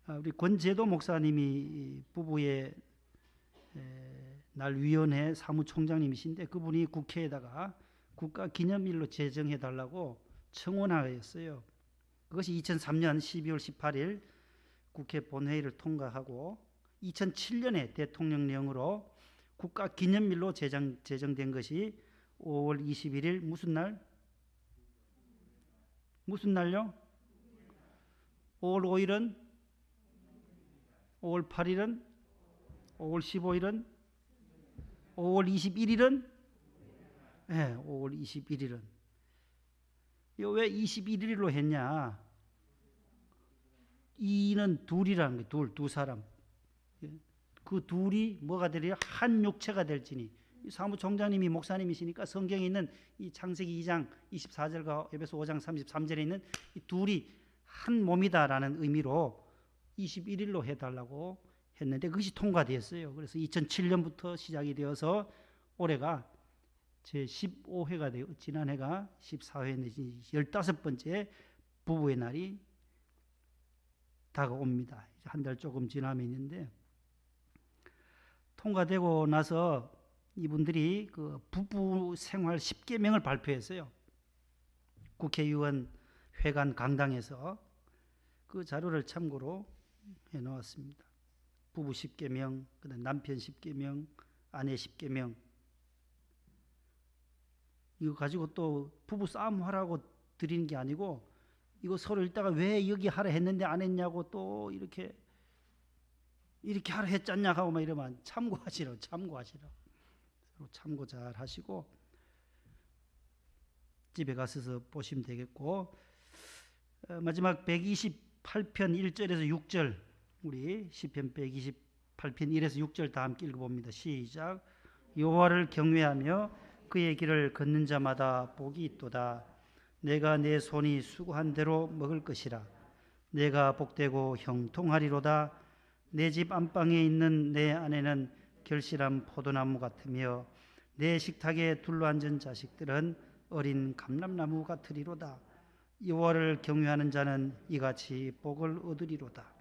우리 권재도 목사님이 부부의 날위원회 사무총장님이신데 그분이 국회에다가 국가기념일로 제정해 달라고 청원하였어요. 그것이 2003년 12월 18일 국회 본회의를 통과하고 2007년에 대통령령으로 국가기념일로 제정된 것이 5월 21일 무슨 날? 무슨 날요? 5월 5일은? 5월 8일은? 5월 15일은? 5월 21일은? 네, 5월 21일은. 이거 왜 21일로 했냐? 이는 둘이라는 거예요. 두 사람. 그 둘이 뭐가 되리라? 한 육체가 될지니. 사무총장님이 목사님이시니까 성경에 있는 이 창세기 2장 24절과 에베소 5장 33절에 있는 이 둘이 한 몸이다라는 의미로 21일로 해달라고 했는데 그것이 통과되었어요. 그래서 2007년부터 시작이 되어서 올해가 제 15회가 되어 지난해가 14회 내지 15번째 부부의 날이 다가옵니다. 한 달 조금 지나면 있는데 통과되고 나서 이분들이 그 부부 생활 10계명을 발표했어요. 국회의원 회관 강당에서 그 자료를 참고로 해 놓았습니다. 부부 10계명, 그다음 남편 10계명, 아내 10계명. 이거 가지고 또 부부 싸움 하라고 드리는 게 아니고 이거 서로 읽다가 왜 여기 하라 했는데 안 했냐고 또 이렇게 하라 했잖냐 하고 막 이러면 참고하시라고. 서로 참고 잘 하시고 집에 가셔서 보시면 되겠고 마지막 128편 1절에서 6절 우리 시편 8편 1에서 6절 다 함께 읽어봅니다. 시작. 여호와를 경외하며 그의 길을 걷는 자마다 복이 있도다. 내가 내 손이 수고한 대로 먹을 것이라. 내가 복되고 형통하리로다. 내 집 안방에 있는 내 아내는 결실한 포도나무 같으며 내 식탁에 둘러앉은 자식들은 어린 감람나무 같으리로다. 여호와를 경외하는 자는 이같이 복을 얻으리로다.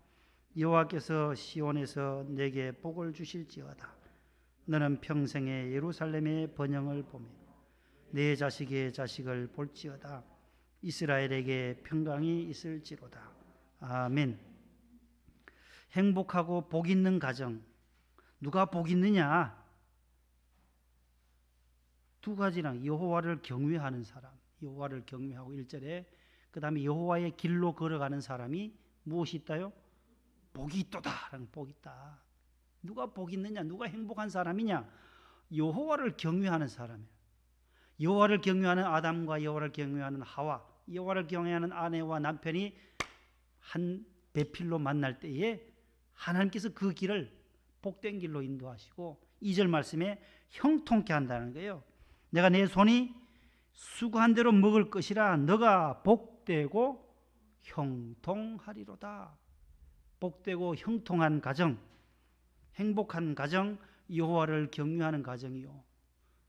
여호와께서 시온에서 내게 복을 주실지어다. 너는 평생에 예루살렘의 번영을 보며 내 자식의 자식을 볼지어다. 이스라엘에게 평강이 있을지로다. 아멘. 행복하고 복 있는 가정. 누가 복 있느냐? 두 가지랑 여호와를 경외하는 사람. 여호와를 경외하고 1절에 그 다음에 여호와의 길로 걸어가는 사람이 무엇이 있다요? 복이 있도다. 복이 있다. 누가 복 있느냐? 누가 행복한 사람이냐? 여호와를 경외하는 사람이에요. 여호와를 경외하는 아담과 여호와를 경외하는 하와, 여호와를 경외하는 아내와 남편이 한 배필로 만날 때에 하나님께서 그 길을 복된 길로 인도하시고 2절 말씀에 형통케 한다는 거예요. 내가 내 손이 수고한 대로 먹을 것이라. 너가 복되고 형통하리로다. 복되고 형통한 가정, 행복한 가정, 여호와를 경외하는 가정이요.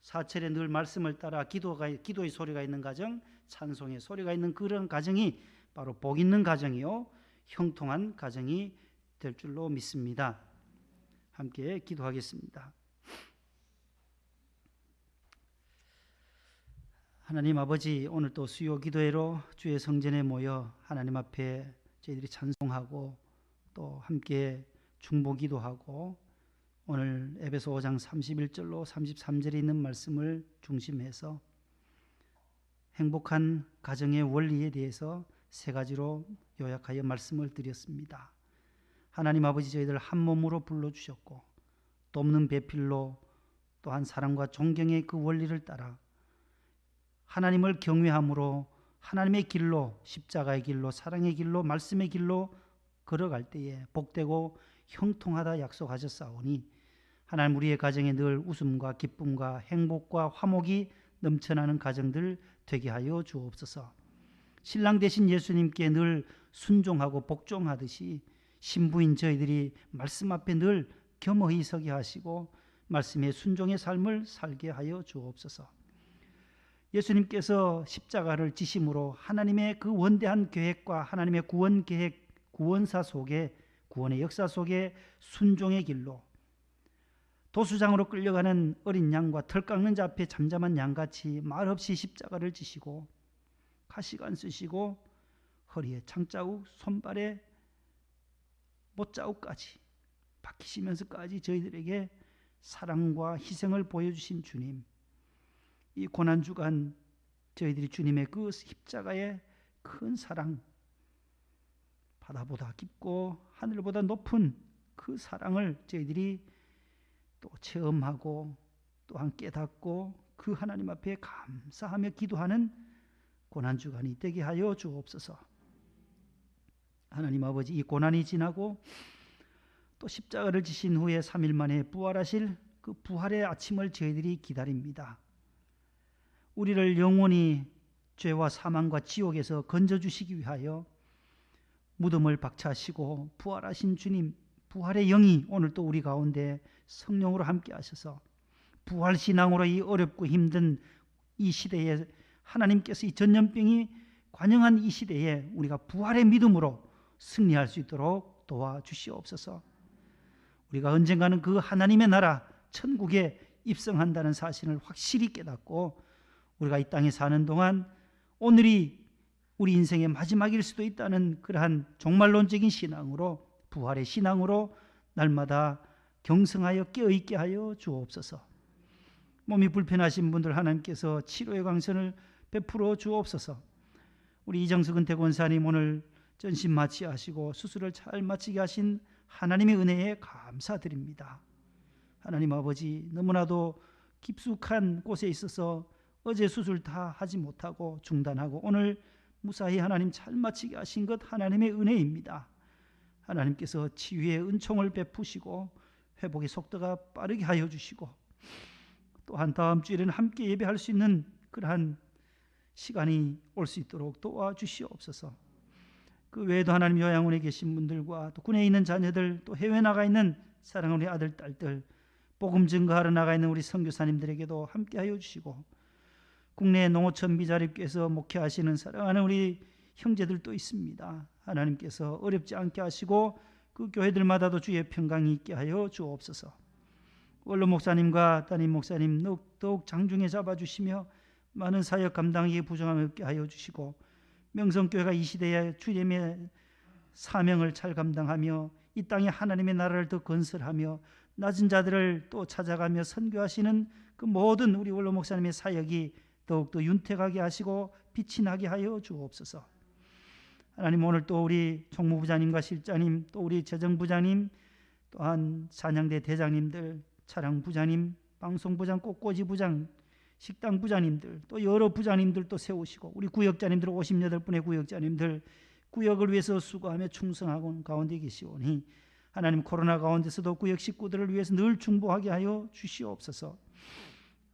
사철에 늘 말씀을 따라 기도의 소리가 있는 가정, 찬송의 소리가 있는 그런 가정이 바로 복 있는 가정이요, 형통한 가정이 될 줄로 믿습니다. 함께 기도하겠습니다. 하나님 아버지, 오늘 또 수요 기도회로 주의 성전에 모여 하나님 앞에 저희들이 찬송하고 또 함께 중보 기도하고 오늘 에베소 5장 31절로 33절에 있는 말씀을 중심해서 행복한 가정의 원리에 대해서 세 가지로 요약하여 말씀을 드렸습니다. 하나님 아버지, 저희들 한 몸으로 불러주셨고 또 없는 배필로 또한 사랑과 존경의 그 원리를 따라 하나님을 경외함으로 하나님의 길로, 십자가의 길로, 사랑의 길로, 말씀의 길로 걸어갈 때에 복되고 형통하다 약속하셨사오니 하나님, 우리의 가정에 늘 웃음과 기쁨과 행복과 화목이 넘쳐나는 가정들 되게 하여 주옵소서. 신랑 되신 예수님께 늘 순종하고 복종하듯이 신부인 저희들이 말씀 앞에 늘 겸허히 서게 하시고 말씀의 순종의 삶을 살게 하여 주옵소서. 예수님께서 십자가를 지심으로 하나님의 그 원대한 계획과 하나님의 구원 계획, 구원사 속에, 구원의 역사 속에 순종의 길로 도수장으로 끌려가는 어린 양과 털 깎는 자 앞에 잠잠한 양같이 말없이 십자가를 지시고 가시관 쓰시고 허리에 창자국, 손발에 못자국까지 박히시면서까지 저희들에게 사랑과 희생을 보여주신 주님, 이 고난주간 저희들이 주님의 그 십자가의 큰 사랑, 바다보다 깊고 하늘보다 높은 그 사랑을 저희들이 또 체험하고 또한 깨닫고 그 하나님 앞에 감사하며 기도하는 고난주간이 되게 하여 주옵소서. 하나님 아버지, 이 고난이 지나고 또 십자가를 지신 후에 3일 만에 부활하실 그 부활의 아침을 저희들이 기다립니다. 우리를 영원히 죄와 사망과 지옥에서 건져주시기 위하여 무덤을 박차하시고 부활하신 주님, 부활의 영이 오늘 또 우리 가운데 성령으로 함께 하셔서 부활신앙으로 이 어렵고 힘든 이 시대에 하나님께서 이 전염병이 관영한 이 시대에 우리가 부활의 믿음으로 승리할 수 있도록 도와주시옵소서. 우리가 언젠가는 그 하나님의 나라 천국에 입성한다는 사실을 확실히 깨닫고 우리가 이 땅에 사는 동안 오늘이 우리 인생의 마지막일 수도 있다는 그러한 종말론적인 신앙으로, 부활의 신앙으로 날마다 경성하여 깨어있게 하여 주옵소서. 몸이 불편하신 분들 하나님께서 치료의 광선을 베풀어 주옵소서. 우리 이정석 은퇴 권사님 오늘 전신 마취하시고 수술을 잘 마치게 하신 하나님의 은혜에 감사드립니다. 하나님 아버지, 너무나도 깊숙한 곳에 있어서 어제 수술 다 하지 못하고 중단하고 오늘 무사히 하나님 잘 마치게 하신 것 하나님의 은혜입니다. 하나님께서 치유의 은총을 베푸시고 회복의 속도가 빠르게 하여 주시고, 또한 다음 주에는 함께 예배할 수 있는 그러한 시간이 올 수 있도록 도와주시옵소서. 그 외에도 하나님 요양원에 계신 분들과 또 군에 있는 자녀들, 또 해외 나가 있는 사랑하는 우리 아들 딸들, 복음 증거하러 나가 있는 우리 선교사님들에게도 함께하여 주시고, 국내 농어촌 미자립교에서 목회하시는 사랑하는 우리 형제들도 있습니다. 하나님께서 어렵지 않게 하시고 그 교회들마다도 주의 평강이 있게 하여 주옵소서. 원로 목사님과 담임 목사님 더욱 장중에 잡아주시며 많은 사역 감당하기에 부정함 없게 하여 주시고, 명성교회가 이 시대의 주님의 사명을 잘 감당하며 이 땅에 하나님의 나라를 더 건설하며 낮은 자들을 또 찾아가며 선교하시는 그 모든 우리 원로 목사님의 사역이 더욱더 윤택하게 하시고 빛이 나게 하여 주옵소서. 하나님, 오늘 또 우리 총무부장님과 실장님, 또 우리 재정부장님, 또한 찬양대 대장님들, 차량부장님, 방송부장, 꽃꽂이부장, 식당부장님들, 또 여러 부장님들도 세우시고, 우리 구역장님들 58분의 구역장님들 구역을 위해서 수고하며 충성하고 가운데 계시오니 하나님, 코로나 가운데서도 구역 식구들을 위해서 늘 중보하게 하여 주시옵소서.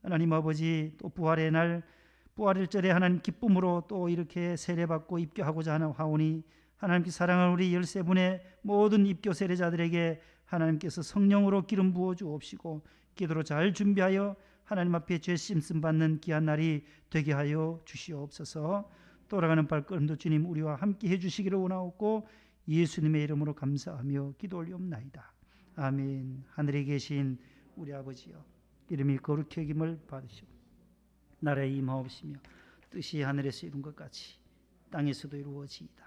하나님 아버지, 또 부활의 날, 부활절에 하나님 기쁨으로 또 이렇게 세례받고 입교하고자 하는 하오니 하나님께 사랑하는 우리 13분의 모든 입교 세례자들에게 하나님께서 성령으로 기름 부어 주옵시고 기도로 잘 준비하여 하나님 앞에 죄 씻음 받는 귀한 날이 되게 하여 주시옵소서. 돌아가는 발걸음도 주님 우리와 함께 해주시기를 원하옵고 예수님의 이름으로 감사하며 기도 올리옵나이다. 아멘. 하늘에 계신 우리 아버지여, 이름이 거룩히 여김을 받으시고 나라에 임하옵시며 뜻이 하늘에서 이룬 것 같이 땅에서도 이루어지이다.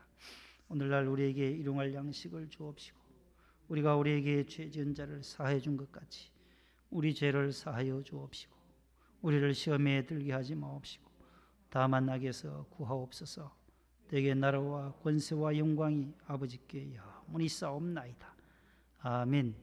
오늘날 우리에게 일용할 양식을 주옵시고 우리가 우리에게 죄 지은 자를 사하여 준 것 같이 우리 죄를 사하여 주옵시고 우리를 시험에 들게 하지 마옵시고 다만 악에서 구하옵소서. 대개 나라와 권세와 영광이 아버지께 영원히 싸움나이다. 아멘.